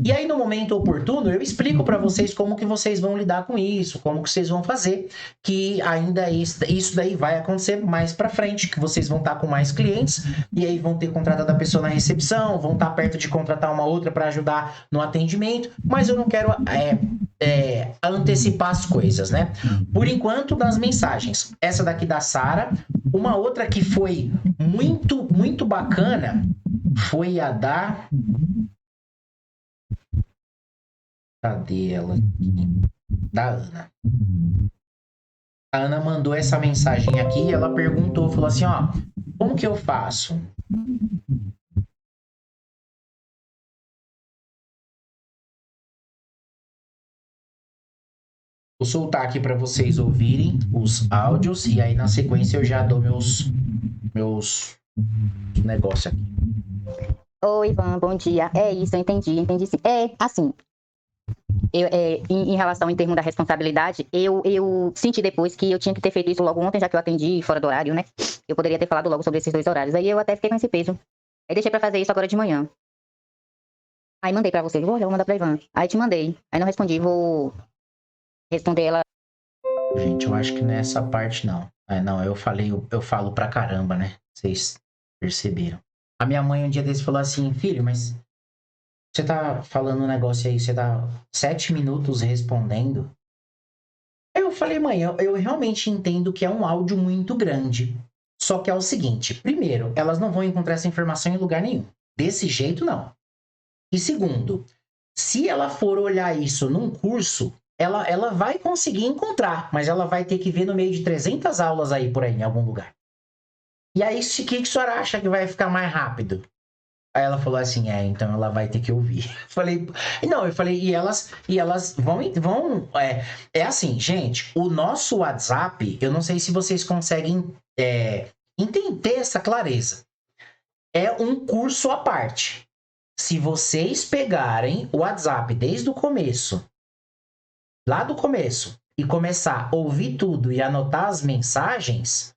E aí, no momento oportuno, eu explico para vocês como que vocês vão lidar com isso, como que vocês vão fazer, que ainda isso daí vai acontecer mais para frente, que vocês vão estar com mais clientes, e aí vão ter contratado a pessoa na recepção, vão estar perto de contratar uma outra para ajudar no atendimento, mas eu não quero antecipar as coisas, né? Por enquanto, das mensagens, essa daqui da Sara, uma outra que foi muito, muito bacana, foi a da... Cadê ela aqui? Da Ana. A Ana mandou essa mensagem aqui e ela perguntou, falou assim, ó, como que eu faço? Vou soltar aqui para vocês ouvirem os áudios e aí na sequência eu já dou meus negócios aqui. Oi, Ivan, bom dia. É isso, eu entendi sim. É, assim, em relação em termos da responsabilidade, eu senti depois que eu tinha que ter feito isso logo ontem, já que eu atendi fora do horário, né? Eu poderia ter falado logo sobre esses 2 horários. Aí eu até fiquei com esse peso. Aí deixei pra fazer isso agora de manhã. Aí mandei pra você, vou mandar pra Ivan. Aí te mandei. Aí não respondi, vou responder ela. Gente, eu acho que nessa parte não. Não, eu falo pra caramba, né? Vocês perceberam. A minha mãe um dia desse falou assim, filho, mas você tá falando um negócio aí, você tá 7 minutos respondendo. Aí eu falei, mãe, eu realmente entendo que é um áudio muito grande. Só que é o seguinte, primeiro, elas não vão encontrar essa informação em lugar nenhum. Desse jeito, não. E segundo, se ela for olhar isso num curso, ela vai conseguir encontrar, mas ela vai ter que ver no meio de 300 aulas aí por aí, em algum lugar. E aí, o que a senhora acha que vai ficar mais rápido? Aí ela falou assim, então ela vai ter que ouvir. Eu falei, e elas vão assim, gente, o nosso WhatsApp, eu não sei se vocês conseguem entender essa clareza. É um curso à parte. Se vocês pegarem o WhatsApp desde o começo, lá do começo, e começar a ouvir tudo e anotar as mensagens,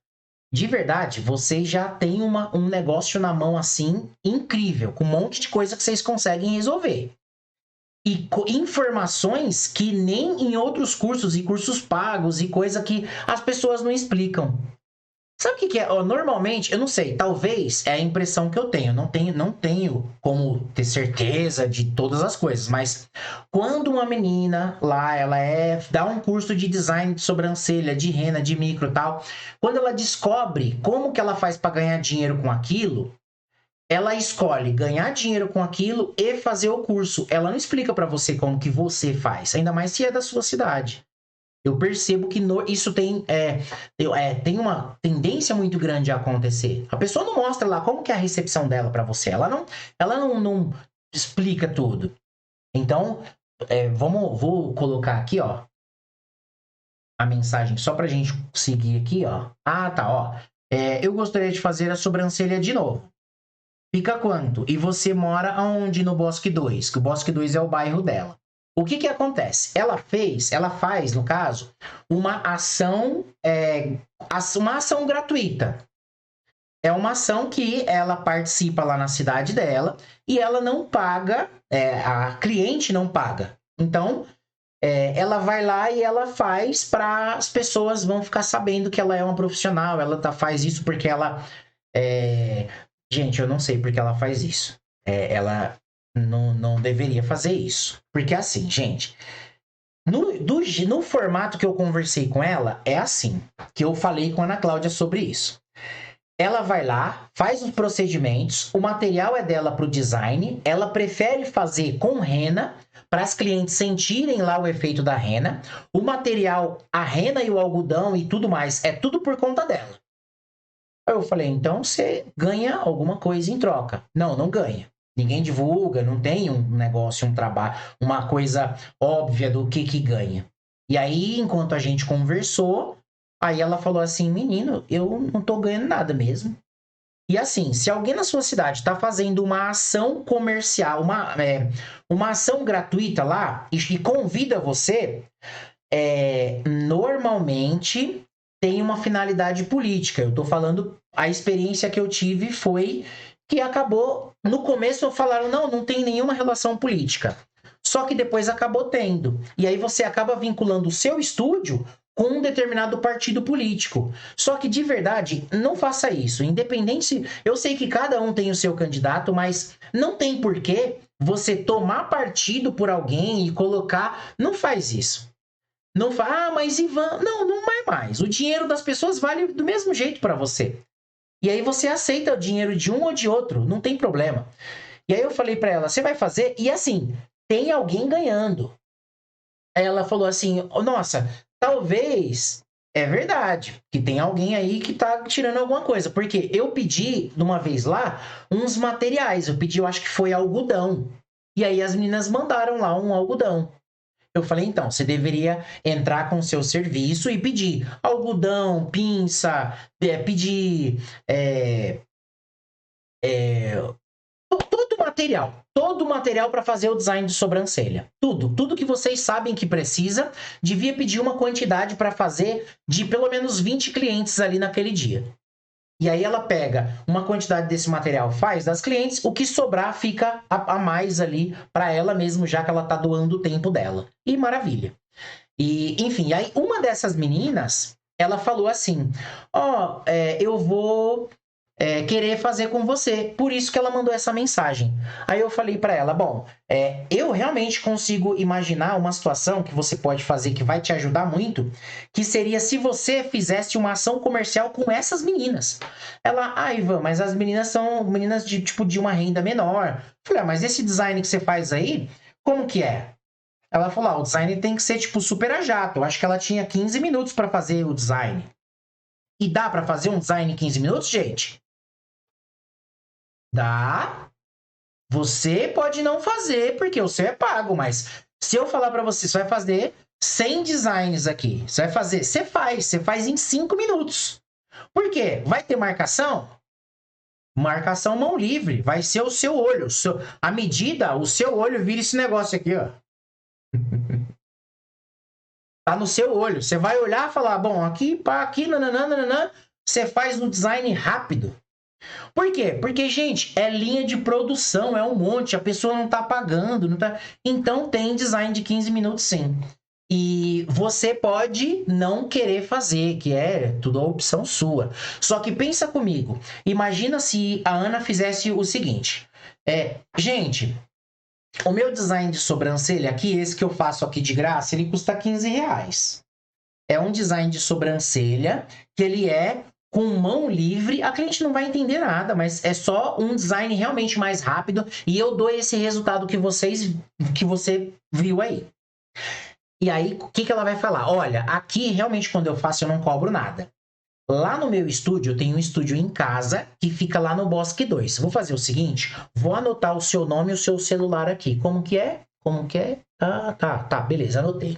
de verdade, vocês já têm um negócio na mão assim, incrível, com um monte de coisa que vocês conseguem resolver. E informações que nem em outros cursos e cursos pagos e coisa que as pessoas não explicam. Sabe o que é? Normalmente, eu não sei, talvez é a impressão que eu tenho. Não tenho como ter certeza de todas as coisas, mas quando uma menina lá, ela dá um curso de design de sobrancelha, de rena, de micro e tal, quando ela descobre como que ela faz para ganhar dinheiro com aquilo, ela escolhe ganhar dinheiro com aquilo e fazer o curso. Ela não explica para você como que você faz, ainda mais se é da sua cidade. Eu percebo que isso tem uma tendência muito grande a acontecer. A pessoa não mostra lá como que é a recepção dela para você. Ela não explica tudo. Então, vou colocar aqui, ó, a mensagem só pra gente seguir aqui, ó. Ah, tá, ó. Eu gostaria de fazer a sobrancelha de novo. Fica quanto? E você mora aonde no Bosque 2? Que o Bosque 2 é o bairro dela. O que acontece? Ela faz, no caso, uma ação gratuita. É uma ação que ela participa lá na cidade dela e ela não paga, a cliente não paga. Então, ela vai lá e ela faz para as pessoas vão ficar sabendo que ela é uma profissional, ela faz isso porque ela... Gente, eu não sei porque ela faz isso. Ela... Não deveria fazer isso. Porque assim, gente, no formato que eu conversei com ela, é assim, que eu falei com a Ana Cláudia sobre isso. Ela vai lá, faz os procedimentos, o material é dela para o design, ela prefere fazer com rena, para as clientes sentirem lá o efeito da rena. O material, a rena e o algodão e tudo mais, é tudo por conta dela. Aí eu falei, então você ganha alguma coisa em troca. Não ganha. Ninguém divulga, não tem um negócio, um trabalho, uma coisa óbvia do que ganha. E aí, enquanto a gente conversou, aí ela falou assim, menino, eu não tô ganhando nada mesmo. E assim, se alguém na sua cidade está fazendo uma ação comercial, uma ação gratuita lá, e convida você, normalmente tem uma finalidade política. Eu tô falando, a experiência que eu tive foi que acabou, no começo falaram, não tem nenhuma relação política. Só que depois acabou tendo. E aí você acaba vinculando o seu estúdio com um determinado partido político. Só que, de verdade, não faça isso. Independente, eu sei que cada um tem o seu candidato, mas não tem porquê você tomar partido por alguém e colocar... Não faz isso. Não fala, mas Ivan... Não vai mais. O dinheiro das pessoas vale do mesmo jeito para você. E aí você aceita o dinheiro de um ou de outro, não tem problema. E aí eu falei para ela, você vai fazer? E assim, tem alguém ganhando. Aí ela falou assim, nossa, talvez, é verdade, que tem alguém aí que tá tirando alguma coisa. Porque eu pedi, de uma vez lá, uns materiais. Eu pedi, eu acho que foi algodão. E aí as meninas mandaram lá um algodão. Eu falei, então, você deveria entrar com o seu serviço e pedir algodão, pinça, pedir todo o material para fazer o design de sobrancelha. Tudo que vocês sabem que precisa, devia pedir uma quantidade para fazer de pelo menos 20 clientes ali naquele dia. E aí ela pega uma quantidade desse material, faz das clientes, o que sobrar fica a mais ali para ela mesmo, já que ela tá doando o tempo dela. E maravilha. E, enfim, aí uma dessas meninas, ela falou assim, eu vou querer fazer com você. Por isso que ela mandou essa mensagem. Aí eu falei para ela, bom, eu realmente consigo imaginar uma situação que você pode fazer que vai te ajudar muito, que seria se você fizesse uma ação comercial com essas meninas. Ela, Ivan, mas as meninas são meninas de uma renda menor. Eu falei, mas esse design que você faz aí, como que é? Ela falou, o design tem que ser super a jato. Eu acho que ela tinha 15 minutos para fazer o design. E dá para fazer um design em 15 minutos, gente? Dá. Você pode não fazer, porque o seu é pago, mas se eu falar para você, você vai fazer 100 designs aqui. Você vai fazer, você faz em 5 minutos. Por quê? Vai ter marcação? Marcação mão livre. Vai ser o seu olho. A medida, o seu olho vira esse negócio aqui, ó. Tá no seu olho. Você vai olhar e falar, bom, aqui, pá, aqui, nananana, você faz um design rápido. Por quê? Porque, gente, é linha de produção, é um monte, a pessoa não tá pagando, não tá... Então tem design de 15 minutos sim. E você pode não querer fazer, que é tudo a opção sua. Só que pensa comigo, imagina se a Ana fizesse o seguinte, gente, o meu design de sobrancelha aqui, esse que eu faço aqui de graça, ele custa R$15. É um design de sobrancelha que ele é com mão livre, a cliente não vai entender nada, mas é só um design realmente mais rápido e eu dou esse resultado que você viu aí. E aí, o que ela vai falar? Olha, aqui realmente quando eu faço eu não cobro nada. Lá no meu estúdio, eu tenho um estúdio em casa que fica lá no Bosque 2. Vou fazer o seguinte, vou anotar o seu nome e o seu celular aqui. Como que é? Ah, tá, beleza, anotei.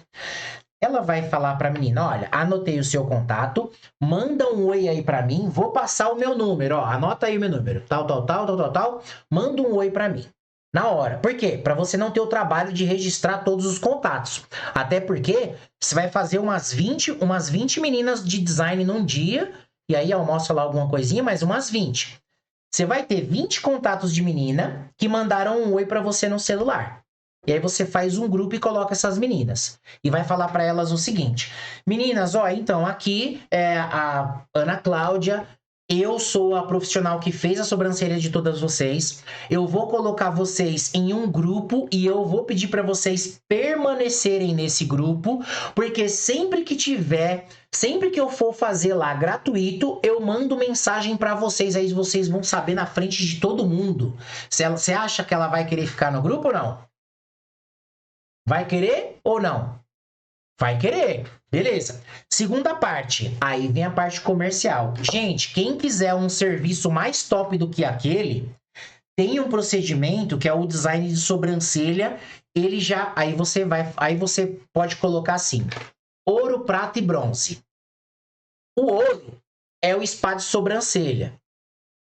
Ela vai falar para a menina, olha, anotei o seu contato, manda um oi aí para mim, vou passar o meu número, ó, anota aí o meu número, tal, manda um oi para mim, na hora. Por quê? Para você não ter o trabalho de registrar todos os contatos. Até porque você vai fazer umas 20 meninas de design num dia, e aí almoça lá alguma coisinha, mas umas 20. Você vai ter 20 contatos de menina que mandaram um oi para você no celular. E aí você faz um grupo e coloca essas meninas. E vai falar para elas o seguinte. Meninas, ó, então aqui é a Ana Cláudia. Eu sou a profissional que fez a sobrancelha de todas vocês. Eu vou colocar vocês em um grupo e eu vou pedir para vocês permanecerem nesse grupo. Porque sempre que eu for fazer lá gratuito, eu mando mensagem para vocês. Aí vocês vão saber na frente de todo mundo. Você acha que ela vai querer ficar no grupo ou não? Vai querer ou não? Vai querer. Beleza. Segunda parte. Aí vem a parte comercial. Gente, quem quiser um serviço mais top do que aquele, tem um procedimento que é o design de sobrancelha. Ele já... Aí você pode colocar assim. Ouro, prata e bronze. O ouro é o spa de sobrancelha.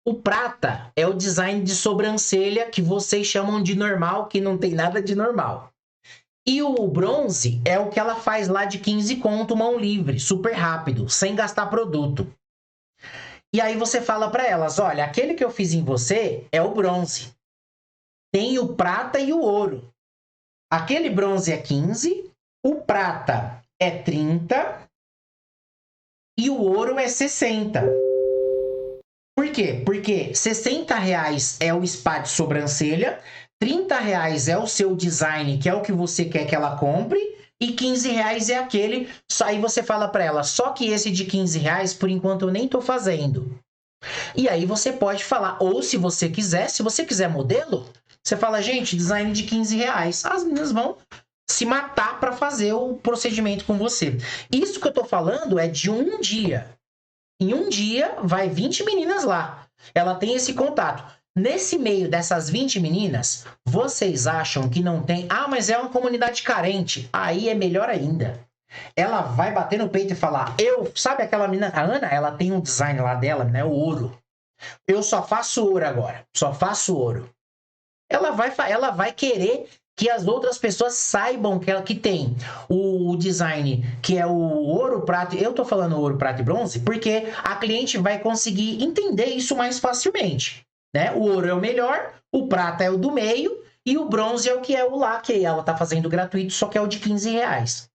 O prata é o design de sobrancelha que vocês chamam de normal, que não tem nada de normal. E o bronze é o que ela faz lá de 15 conto, mão livre, super rápido, sem gastar produto. E aí você fala para elas, olha, aquele que eu fiz em você é o bronze. Tem o prata e o ouro. Aquele bronze é 15, o prata é 30 e o ouro é 60. Por quê? Porque R$60 é o spa de sobrancelha, R$30 é o seu design, que é o que você quer que ela compre, e R$15 é aquele. Aí você fala para ela, só que esse de R$15, por enquanto eu nem tô fazendo. E aí você pode falar, ou se você quiser modelo, você fala, gente, design de R$15. As meninas vão se matar para fazer o procedimento com você. Isso que eu tô falando é de um dia. Em um dia, vai 20 meninas lá. Ela tem esse contato. Nesse meio dessas 20 meninas, vocês acham que não tem... Ah, mas é uma comunidade carente. Aí é melhor ainda. Ela vai bater no peito e falar... Sabe aquela menina... A Ana, ela tem um design lá dela, né? O ouro. Eu só faço ouro agora. Só faço ouro. Ela vai querer que as outras pessoas saibam que tem o design, que é o ouro, prata... Eu tô falando ouro, prata e bronze, porque a cliente vai conseguir entender isso mais facilmente, né? O ouro é o melhor, o prata é o do meio, e o bronze é o que é o lá, que ela tá fazendo gratuito, só que é o de R$15.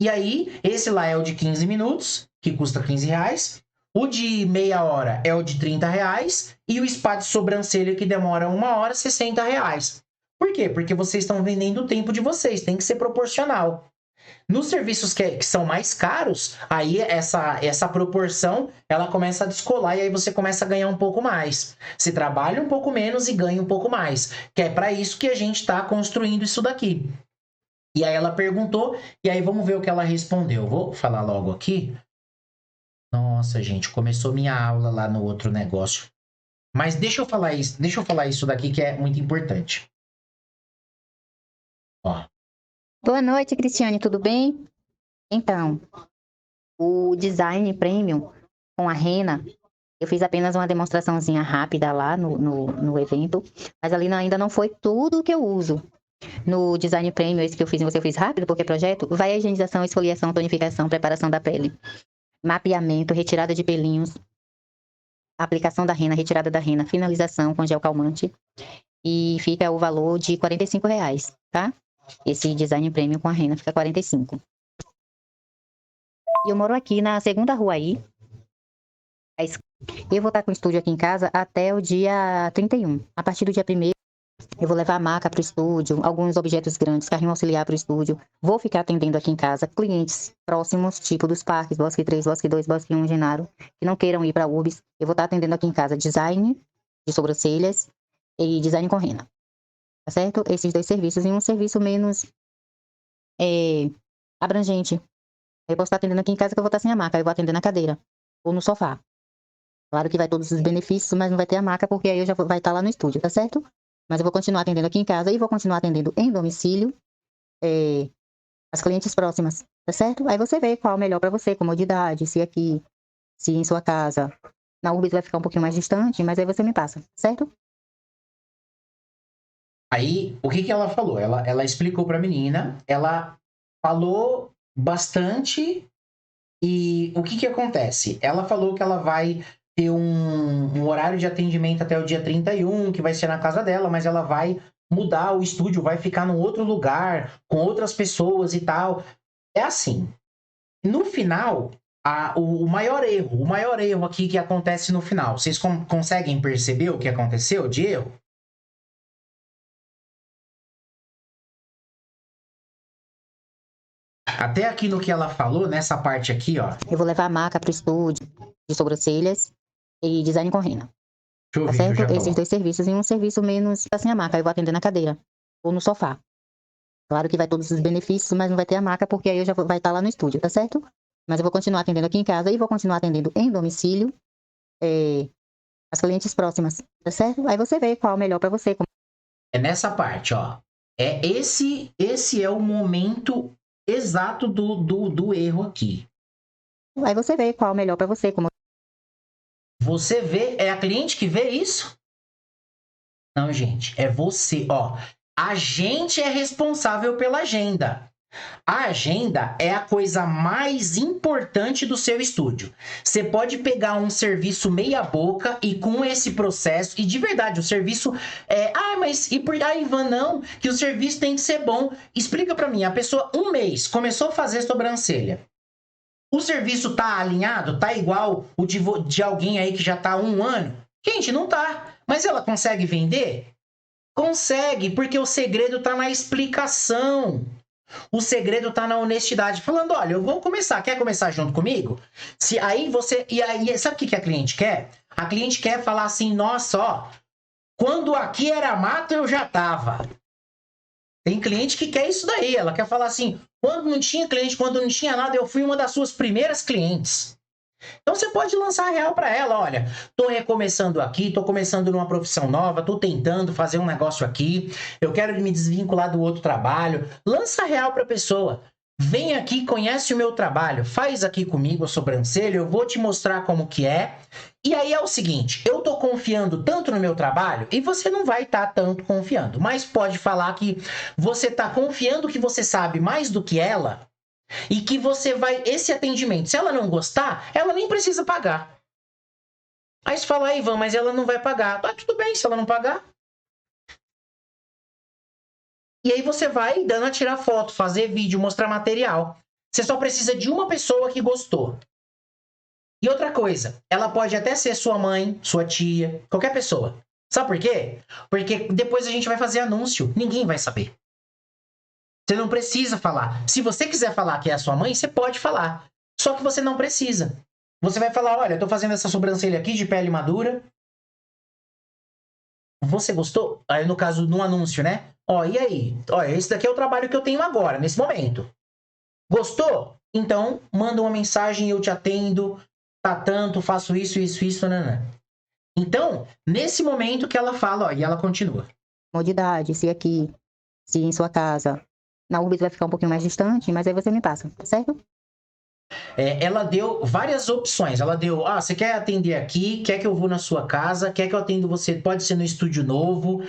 E aí, esse lá é o de 15 minutos, que custa R$15. O de meia hora é o de R$30. E o spa de sobrancelha, que demora 1 hora, R$60. Por quê? Porque vocês estão vendendo o tempo de vocês. Tem que ser proporcional. Nos serviços que são mais caros, aí essa proporção, ela começa a descolar e aí você começa a ganhar um pouco mais. Você trabalha um pouco menos e ganha um pouco mais. Que é para isso que a gente está construindo isso daqui. E aí ela perguntou, e aí vamos ver o que ela respondeu. Vou falar logo aqui. Nossa, gente, começou minha aula lá no outro negócio. Mas deixa eu falar isso daqui que é muito importante. Ó. Boa noite, Cristiane, tudo bem? Então, o design premium com a Rena, eu fiz apenas uma demonstraçãozinha rápida lá no evento, mas ali ainda não foi tudo que eu uso. No design premium, esse que eu fiz em você, eu fiz rápido, porque é projeto, vai a higienização, esfoliação, tonificação, preparação da pele, mapeamento, retirada de pelinhos, aplicação da rena, retirada da rena, finalização com gel calmante, e fica o valor de R$45, tá? Esse design premium com a rena fica 45. E eu moro aqui na segunda rua aí. Eu vou estar com o estúdio aqui em casa até o dia 31. A partir do dia 1º, eu vou levar a maca para o estúdio, alguns objetos grandes, carrinho auxiliar para o estúdio. Vou ficar atendendo aqui em casa clientes próximos, tipo dos parques, Bosque 3, Bosque 2, Bosque 1, Genaro, que não queiram ir para UBS. Eu vou estar atendendo aqui em casa design de sobrancelhas e design com rena. Tá certo? Esses 2 serviços em um serviço menos abrangente. Eu posso estar atendendo aqui em casa que eu vou estar sem a maca, eu vou atender na cadeira ou no sofá. Claro que vai todos os benefícios, mas não vai ter a maca porque aí eu já vai estar lá no estúdio, tá certo? Mas eu vou continuar atendendo aqui em casa e vou continuar atendendo em domicílio as clientes próximas, tá certo? Aí você vê qual é o melhor para você, comodidade, se aqui, se em sua casa. Na UBS vai ficar um pouquinho mais distante, mas aí você me passa, certo? Aí, o que ela falou? Ela explicou pra menina, ela falou bastante e o que acontece? Ela falou que ela vai ter um horário de atendimento até o dia 31, que vai ser na casa dela, mas ela vai mudar o estúdio, vai ficar num outro lugar, com outras pessoas e tal. É assim, no final, o maior erro aqui que acontece no final, vocês conseguem perceber o que aconteceu de erro? Até aqui no que ela falou, nessa parte aqui, ó. Eu vou levar a maca pro estúdio de sobrancelhas e design com rena. Tá certo? Esses 2 serviços em um serviço menos sem a maca, eu vou atender na cadeira ou no sofá. Claro que vai todos os benefícios, mas não vai ter a maca porque aí eu já vai estar lá no estúdio, tá certo? Mas eu vou continuar atendendo aqui em casa e vou continuar atendendo em domicílio as clientes próximas, tá certo? Aí você vê qual é o melhor para você. É nessa parte, ó. Esse é o momento exato do erro aqui. Aí você vê qual é o melhor para você. Você vê, é a cliente que vê isso? Não, gente, é você, ó. A gente é responsável pela agenda. A agenda é a coisa mais importante do seu estúdio. Você pode pegar um serviço meia boca e com esse processo, e de verdade, o serviço mas e por aí, Ivan, não, que o serviço tem que ser bom. Explica pra mim, a pessoa um mês começou a fazer sobrancelha. O serviço tá alinhado? Tá igual o de alguém aí que já tá há 1 ano? Gente, não tá. Mas ela consegue vender? Consegue, porque o segredo tá na explicação. O segredo tá na honestidade. Falando, olha, eu vou começar. Quer começar junto comigo? Se aí você... E aí, sabe o que a cliente quer? A cliente quer falar assim, nossa, ó, quando aqui era mato, eu já tava. Tem cliente que quer isso daí. Ela quer falar assim, quando não tinha cliente, quando não tinha nada, eu fui uma das suas primeiras clientes. Então você pode lançar a real para ela, olha, tô recomeçando aqui, tô começando numa profissão nova, tô tentando fazer um negócio aqui, eu quero me desvincular do outro trabalho. Lança a real para a pessoa. Vem aqui, conhece o meu trabalho, faz aqui comigo a sobrancelha, eu vou te mostrar como que é. E aí é o seguinte, eu tô confiando tanto no meu trabalho e você não vai estar tanto confiando, mas pode falar que você tá confiando que você sabe mais do que ela. E que você vai, esse atendimento, se ela não gostar, ela nem precisa pagar. Aí você fala, Ivan, mas ela não vai pagar. Ah, tudo bem, se ela não pagar. E aí você vai dando a tirar foto, fazer vídeo, mostrar material. Você só precisa de uma pessoa que gostou. E outra coisa, ela pode até ser sua mãe, sua tia, qualquer pessoa. Sabe por quê? Porque depois a gente vai fazer anúncio, ninguém vai saber. Você não precisa falar. Se você quiser falar que é a sua mãe, você pode falar. Só que você não precisa. Você vai falar, olha, eu tô fazendo essa sobrancelha aqui de pele madura. Você gostou? Aí no caso, no anúncio, né? Ó, e aí? Ó, esse daqui é o trabalho que eu tenho agora, nesse momento. Gostou? Então, manda uma mensagem, eu te atendo. Tá tanto, faço isso, nanã. Então, nesse momento que ela fala, ó, e ela continua. Comodidade, se aqui, se em sua casa. Na Urbis vai ficar um pouquinho mais distante, mas aí você me passa, tá certo? Ela deu várias opções. Ela deu, você quer atender aqui? Quer que eu vou na sua casa? Quer que eu atendo você? Pode ser no estúdio novo.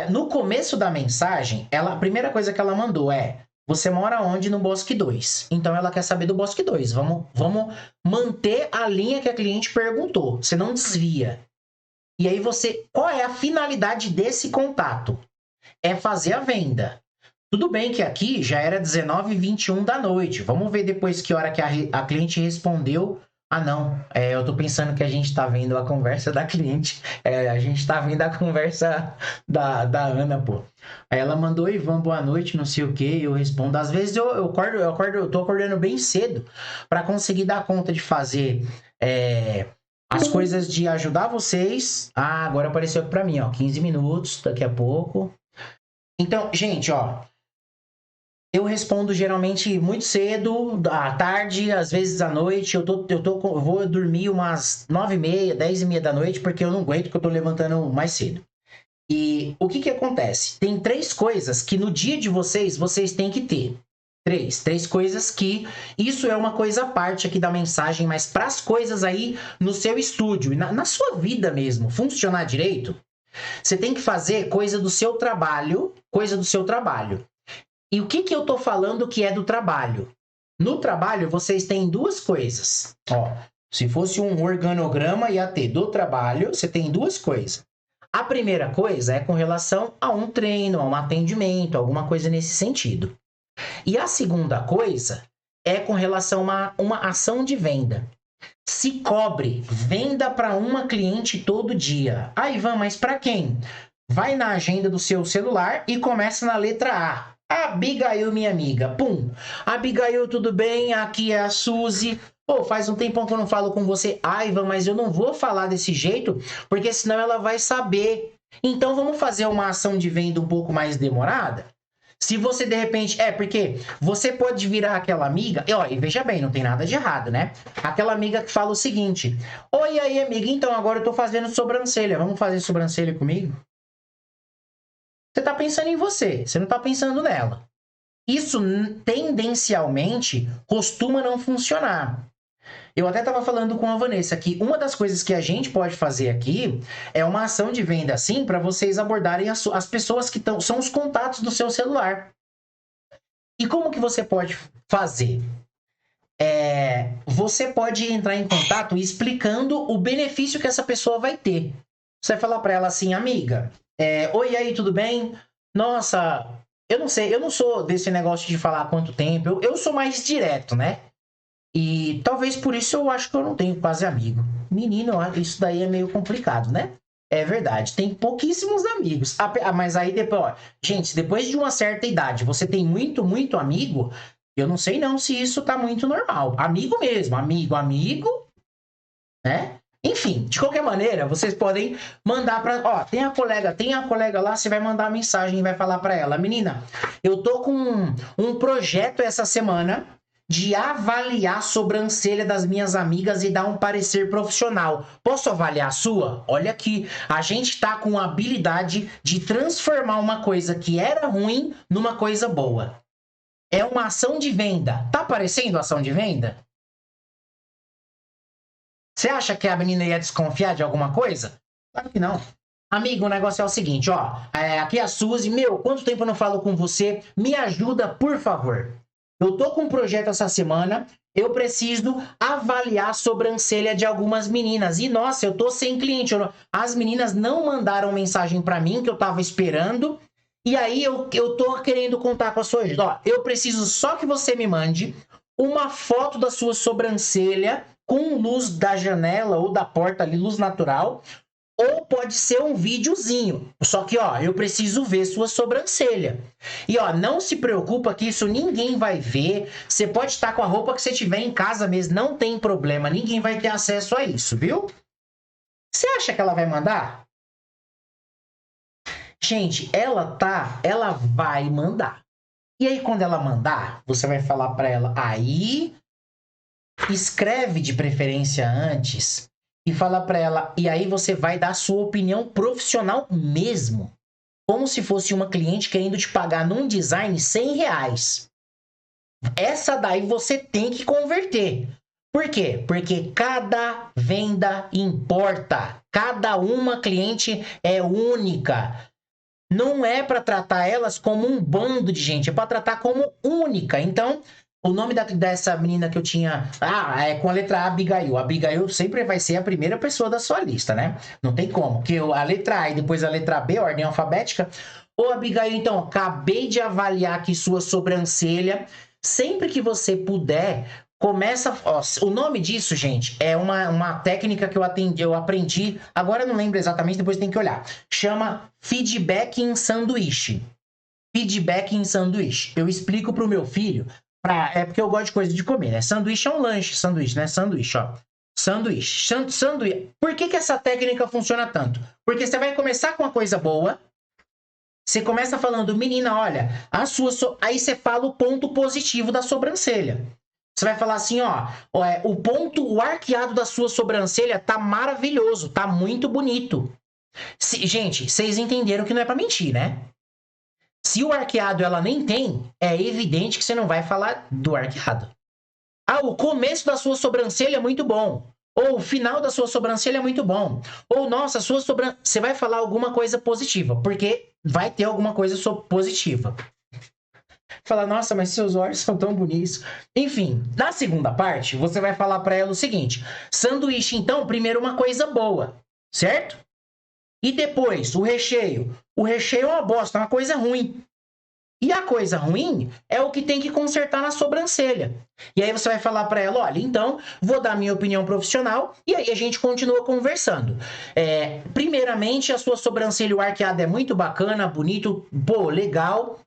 No começo da mensagem, a primeira coisa que ela mandou é, você mora onde? No Bosque 2. Então ela quer saber do Bosque 2. Vamos manter a linha que a cliente perguntou. Você não desvia. E aí qual é a finalidade desse contato? É fazer a venda. Tudo bem que aqui já era 19h21 da noite. Vamos ver depois que hora que a cliente respondeu. Ah, não. Eu tô pensando que a gente tá vendo a conversa da cliente. A gente tá vendo a conversa da Ana, pô. Aí ela mandou, Ivan, boa noite, não sei o que. Eu respondo. Às vezes eu tô acordando bem cedo para conseguir dar conta de fazer as coisas de ajudar vocês. Ah, agora apareceu aqui pra mim, ó. 15 minutos, daqui a pouco. Então, gente, ó, eu respondo geralmente muito cedo, à tarde, às vezes à noite. Eu vou dormir umas 9h30, 10h30 da noite, porque eu não aguento, porque eu tô levantando mais cedo. E o que acontece? Tem 3 coisas que no dia de vocês têm que ter. Três coisas que... Isso é uma coisa à parte aqui da mensagem, mas para as coisas aí no seu estúdio, na sua vida mesmo, funcionar direito... Você tem que fazer coisa do seu trabalho. E o que eu tô falando que é do trabalho? No trabalho, vocês têm 2 coisas. Ó, se fosse um organograma, ia ter do trabalho, você tem 2 coisas. A primeira coisa é com relação a um treino, a um atendimento, alguma coisa nesse sentido. E a segunda coisa é com relação a uma ação de venda. Se cobre, venda para uma cliente todo dia. Ah, Ivan, mas para quem? Vai na agenda do seu celular e começa na letra A. Abigail, minha amiga. Pum. Abigail, tudo bem? Aqui é a Suzy. Pô, faz um tempão que eu não falo com você. Ah, Ivan, mas eu não vou falar desse jeito, porque senão ela vai saber. Então vamos fazer uma ação de venda um pouco mais demorada? Se você, de repente... porque você pode virar aquela amiga... E veja bem, não tem nada de errado, né? Aquela amiga que fala o seguinte... Oi, aí, amiga, então agora eu tô fazendo sobrancelha. Vamos fazer sobrancelha comigo? Você tá pensando em você não tá pensando nela. Isso, tendencialmente, costuma não funcionar. Eu até estava falando com a Vanessa que uma das coisas que a gente pode fazer aqui é uma ação de venda assim para vocês abordarem as pessoas que são os contatos do seu celular. E como que você pode fazer? Você pode entrar em contato explicando o benefício que essa pessoa vai ter. Você vai falar para ela assim, amiga, oi, aí, tudo bem? Nossa, eu não sei, eu não sou desse negócio de falar há quanto tempo, eu sou mais direto, né? E talvez por isso eu acho que eu não tenho quase amigo. Menino, isso daí é meio complicado, né? É verdade, tem pouquíssimos amigos. Mas aí depois, ó, gente, depois de uma certa idade, você tem muito, muito amigo, eu não sei não se isso tá muito normal. Amigo mesmo, amigo, né? Enfim, de qualquer maneira, vocês podem mandar para, ó, tem a colega lá, você vai mandar uma mensagem e vai falar para ela, menina, eu tô com um projeto essa semana de avaliar a sobrancelha das minhas amigas e dar um parecer profissional. Posso avaliar a sua? Olha aqui, a gente tá com a habilidade de transformar uma coisa que era ruim numa coisa boa. É uma ação de venda. Tá parecendo ação de venda? Você acha que a menina ia desconfiar de alguma coisa? Claro que não. Amigo, o negócio é o seguinte, ó. Aqui é a Suzy. Meu, quanto tempo eu não falo com você? Me ajuda, por favor. Eu tô com um projeto essa semana. Eu preciso avaliar a sobrancelha de algumas meninas. E, nossa, eu tô sem cliente. As meninas não mandaram mensagem pra mim, que eu tava esperando. E aí, eu tô querendo contar com a sua ajuda. Ó, eu preciso só que você me mande uma foto da sua sobrancelha com luz da janela ou da porta ali, luz natural, ou pode ser um videozinho. Só que, ó, eu preciso ver sua sobrancelha. E, ó, não se preocupa que isso ninguém vai ver. Você pode estar com a roupa que você tiver em casa mesmo, não tem problema. Ninguém vai ter acesso a isso, viu? Você acha que ela vai mandar? Gente, ela vai mandar. E aí, quando ela mandar, você vai falar para ela, aí... escreve de preferência antes e fala para ela, e aí você vai dar a sua opinião profissional mesmo, como se fosse uma cliente querendo te pagar num design R$100. Essa daí você tem que converter. Por quê? Porque cada venda importa. Cada uma cliente é única. Não é para tratar elas como um bando de gente, é para tratar como única. Então, o nome dessa menina que eu tinha... é com a letra A, Abigail. Abigail sempre vai ser a primeira pessoa da sua lista, né? Não tem como. Porque a letra A e depois a letra B, ordem alfabética. Ô, Abigail, então, acabei de avaliar aqui sua sobrancelha. Sempre que você puder, começa... Ó, o nome disso, gente, é uma técnica que eu aprendi. Agora eu não lembro exatamente, depois tem que olhar. Chama feedback em sanduíche. Feedback em sanduíche. Eu explico pro meu filho... É porque eu gosto de coisa de comer, né? Sanduíche é um lanche, sanduíche, né? Sanduíche, ó. Sanduíche. Por que essa técnica funciona tanto? Porque você vai começar com uma coisa boa, você começa falando, menina, olha, aí você fala o ponto positivo da sobrancelha. Você vai falar assim, ó, o arqueado da sua sobrancelha tá maravilhoso, tá muito bonito. Gente, vocês entenderam que não é pra mentir, né? Se o arqueado ela nem tem, é evidente que você não vai falar do arqueado. O começo da sua sobrancelha é muito bom. Ou o final da sua sobrancelha é muito bom. Ou, nossa, você vai falar alguma coisa positiva, porque vai ter alguma coisa positiva. Fala, nossa, mas seus olhos são tão bonitos. Enfim, na segunda parte, você vai falar para ela o seguinte. Sanduíche, então, primeiro uma coisa boa, certo? E depois, o recheio. O recheio é uma bosta, é uma coisa ruim. E a coisa ruim é o que tem que consertar na sobrancelha. E aí você vai falar para ela, olha, então, vou dar minha opinião profissional e aí a gente continua conversando. Primeiramente, a sua sobrancelha, o arqueado é muito bacana, bonito, pô, legal.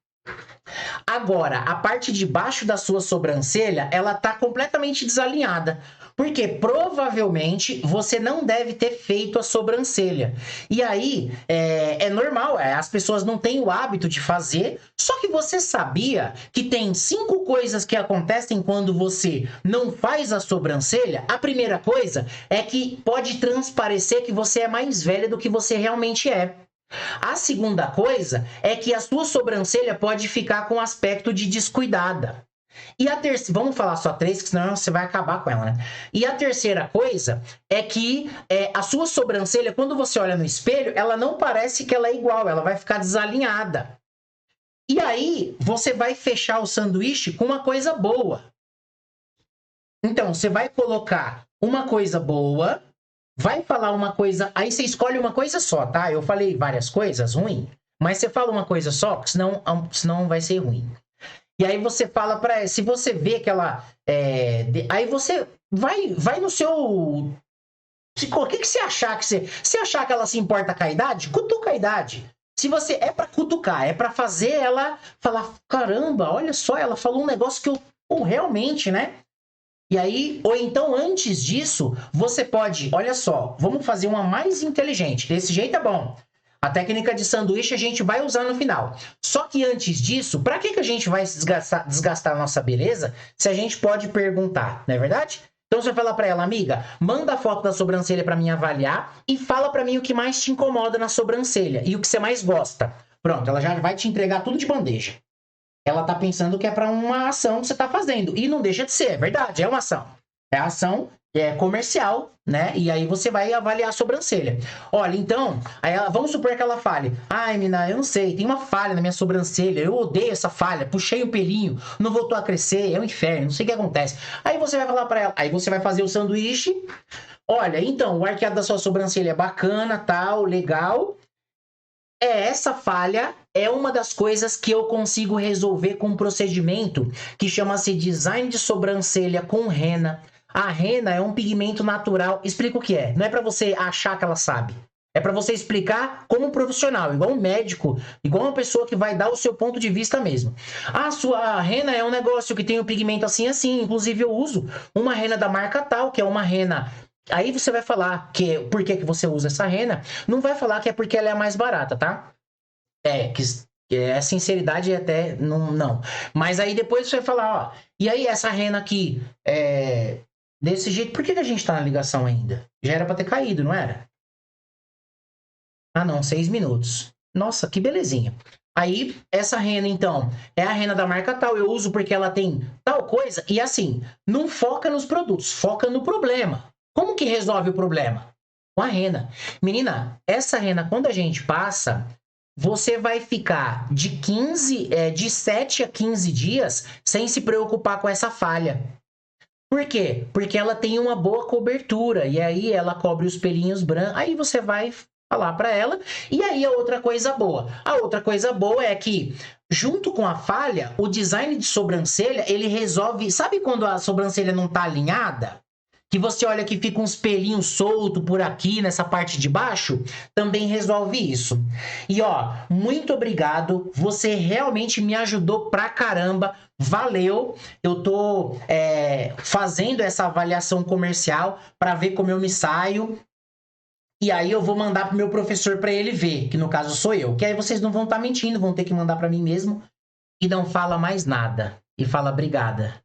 Agora, a parte de baixo da sua sobrancelha, ela tá completamente desalinhada. Porque provavelmente você não deve ter feito a sobrancelha. E aí, é normal, as pessoas não têm o hábito de fazer. Só que você sabia que tem 5 coisas que acontecem quando você não faz a sobrancelha? A primeira coisa é que pode transparecer que você é mais velha do que você realmente é. A segunda coisa é que a sua sobrancelha pode ficar com aspecto de descuidada. E a terceira, vamos falar só 3, que senão você vai acabar com ela, né? E a terceira coisa é que a sua sobrancelha, quando você olha no espelho, ela não parece que ela é igual, ela vai ficar desalinhada. E aí, você vai fechar o sanduíche com uma coisa boa. Então, você vai colocar uma coisa boa, vai falar uma coisa, aí você escolhe uma coisa só, tá? Eu falei várias coisas ruins, mas você fala uma coisa só, porque senão vai ser ruim. E aí você fala pra ela, se você vê que ela... aí você vai no seu... O que você achar que você achar que ela se importa com a idade, cutuca a idade. Se você... É pra cutucar, é pra fazer ela falar, caramba, olha só, ela falou um negócio que eu realmente, né? E aí, ou então antes disso, você pode... Olha só, vamos fazer uma mais inteligente. Desse jeito é bom. A técnica de sanduíche a gente vai usar no final. Só que antes disso, para que a gente vai desgastar a nossa beleza se a gente pode perguntar, não é verdade? Então você vai falar para ela, amiga, manda a foto da sobrancelha para mim avaliar e fala para mim o que mais te incomoda na sobrancelha e o que você mais gosta. Pronto, ela já vai te entregar tudo de bandeja. Ela tá pensando que é para uma ação que você tá fazendo. E não deixa de ser, é verdade, é uma ação. É ação comercial, né? E aí você vai avaliar a sobrancelha. Olha, então, aí vamos supor que ela fale, ai, mina, eu não sei, tem uma falha na minha sobrancelha, eu odeio essa falha, puxei um pelinho, não voltou a crescer, é um inferno, não sei o que acontece. Aí você vai falar pra ela, aí você vai fazer o sanduíche, olha, então, o arqueado da sua sobrancelha é bacana, tal, legal. Essa falha é uma das coisas que eu consigo resolver com um procedimento que chama-se design de sobrancelha com rena. A rena é um pigmento natural. Explica o que é. Não é para você achar que ela sabe. É para você explicar como um profissional, igual um médico, igual uma pessoa que vai dar o seu ponto de vista mesmo. A sua rena é um negócio que tem o pigmento assim, assim. Inclusive eu uso uma rena da marca tal, que é uma rena... Aí você vai falar por que você usa essa rena. Não vai falar que é porque ela é a mais barata, tá? A sinceridade até não. Mas aí depois você vai falar, ó, e aí essa rena aqui, desse jeito, por que a gente tá na ligação ainda? Já era pra ter caído, não era? Ah, não, 6 minutos. Nossa, que belezinha. Aí, essa rena, então, é a rena da marca tal, eu uso porque ela tem tal coisa, e assim, não foca nos produtos, foca no problema. Como que resolve o problema? Com a rena. Menina, essa rena, quando a gente passa... Você vai ficar de 7 a 15 dias sem se preocupar com essa falha. Por quê? Porque ela tem uma boa cobertura, e aí ela cobre os pelinhos brancos, aí você vai falar para ela, e aí a outra coisa boa. A outra coisa boa é que, junto com a falha, o design de sobrancelha, ele resolve... Sabe quando a sobrancelha não tá alinhada? Que você olha que fica uns pelinhos soltos por aqui, nessa parte de baixo, também resolve isso. E ó, muito obrigado, você realmente me ajudou pra caramba, valeu. Eu tô fazendo essa avaliação comercial para ver como eu me saio. E aí eu vou mandar pro meu professor para ele ver, que no caso sou eu. Que aí vocês não vão estar mentindo, vão ter que mandar para mim mesmo. E não fala mais nada. E fala obrigada.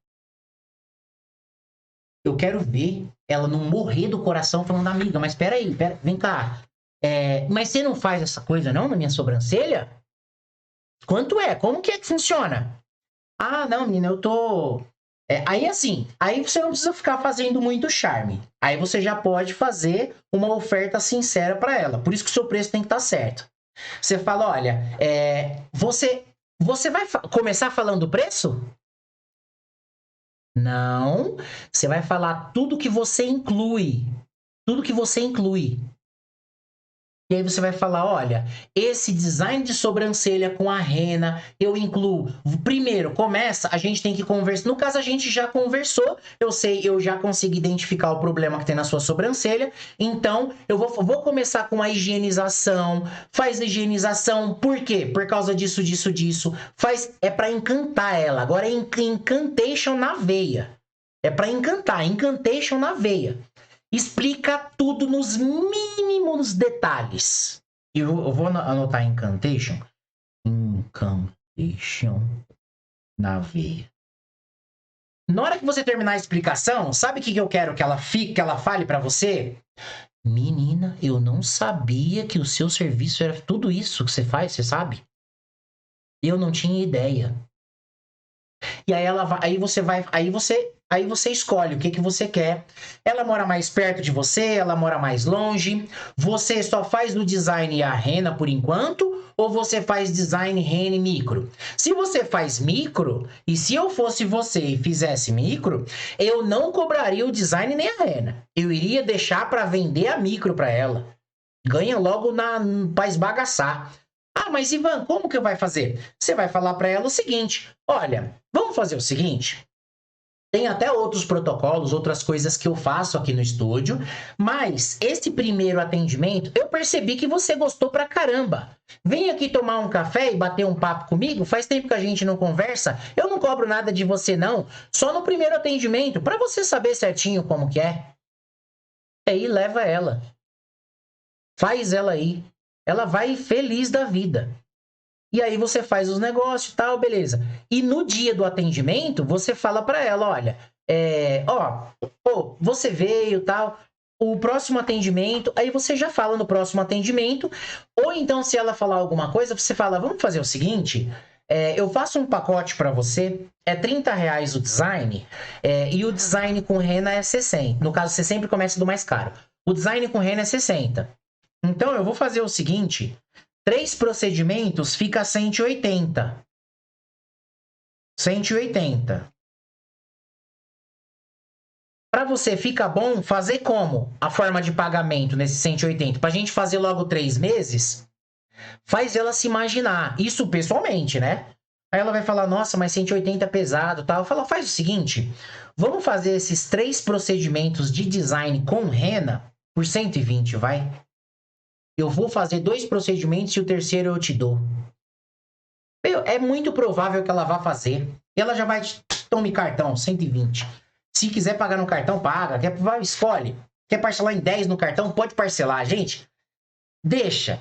Eu quero ver ela não morrer do coração falando, amiga, mas peraí, vem cá. Mas você não faz essa coisa não na minha sobrancelha? Quanto é? Como que funciona? Ah, não, menina, eu tô... aí assim, aí você não precisa ficar fazendo muito charme. Aí você já pode fazer uma oferta sincera para ela. Por isso que o seu preço tem que estar certo. Você fala, olha, você vai começar falando o preço? Não, você vai falar tudo que você inclui. Tudo que você inclui. E aí você vai falar, olha, esse design de sobrancelha com a rena, eu incluo. Primeiro, começa, a gente tem que conversar. No caso, a gente já conversou. Eu já consegui identificar o problema que tem na sua sobrancelha. Então, eu vou começar com a higienização. Faz a higienização, por quê? Por causa disso. É para encantar ela. Agora é incantation na veia. É para encantar, incantation na veia. Explica tudo nos mínimos detalhes. Eu vou anotar incantation. Incantation na veia. Na hora que você terminar a explicação, sabe o que eu quero que ela fale para você? Menina, eu não sabia que o seu serviço era tudo isso que você faz, você sabe? Eu não tinha ideia. E aí aí você escolhe o que que você quer. Ela mora mais perto de você, ela mora mais longe. Você só faz no design a rena por enquanto, ou você faz design rena e micro? Se você faz micro, e se eu fosse você e fizesse micro, eu não cobraria o design nem a rena. Eu iria deixar para vender a micro para ela. Ganha logo para esbagaçar. Ah, mas Ivan, como que vai fazer? Você vai falar para ela o seguinte: olha, vamos fazer o seguinte. Tem até outros protocolos, outras coisas que eu faço aqui no estúdio, mas esse primeiro atendimento, eu percebi que você gostou pra caramba. Vem aqui tomar um café e bater um papo comigo, faz tempo que a gente não conversa, eu não cobro nada de você não, só no primeiro atendimento, pra você saber certinho como que é. E aí leva ela. Faz ela aí. Ela vai feliz da vida. E aí você faz os negócios e tal, beleza. E no dia do atendimento, você fala para ela, olha, você veio tal, o próximo atendimento, aí você já fala no próximo atendimento, ou então se ela falar alguma coisa, você fala, vamos fazer o seguinte, eu faço um pacote para você, é R$30 o design, e o design com rena é 60. No caso, você sempre começa do mais caro. O design com rena é 60. Então, eu vou fazer o seguinte, 3 procedimentos fica 180. 180. Para você fica bom fazer como? A forma de pagamento nesse 180. Para a gente fazer logo 3 meses, faz ela se imaginar. Isso pessoalmente, né? Aí ela vai falar, nossa, mas 180 é pesado, tal. Fala, faz o seguinte, vamos fazer esses 3 procedimentos de design com rena por 120, vai? Eu vou fazer 2 procedimentos e o terceiro eu te dou. É muito provável que ela vá fazer. Ela já vai... Tome cartão, 120. Se quiser pagar no cartão, paga. Escolhe. Quer parcelar em 10 no cartão? Pode parcelar. Gente, deixa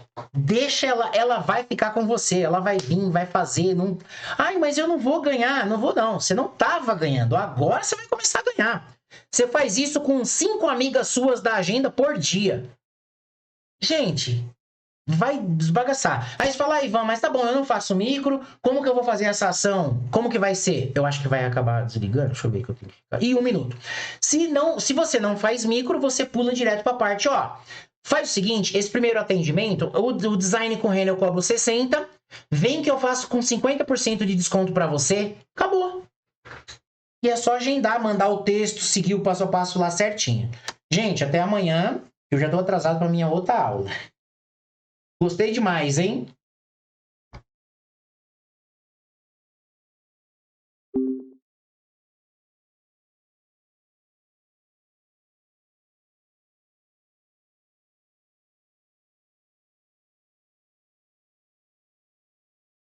ela. Ela vai ficar com você. Ela vai vir, vai fazer. Não... Ai, mas eu não vou ganhar. Não vou não. Você não estava ganhando. Agora você vai começar a ganhar. Você faz isso com 5 amigas suas da agenda por dia. Gente, vai desbagaçar. Aí você fala, Ivan, mas tá bom, eu não faço micro, como que eu vou fazer essa ação? Como que vai ser? Eu acho que vai acabar desligando, deixa eu ver que eu tenho que ficar. 1 minuto. Se você não faz micro, você pula direto pra parte, ó. Faz o seguinte, esse primeiro atendimento, o design com rena eu cobro 60, vem que eu faço com 50% de desconto pra você, acabou. E é só agendar, mandar o texto, seguir o passo a passo lá certinho. Gente, até amanhã. Eu já tô atrasado para minha outra aula. Gostei demais, hein?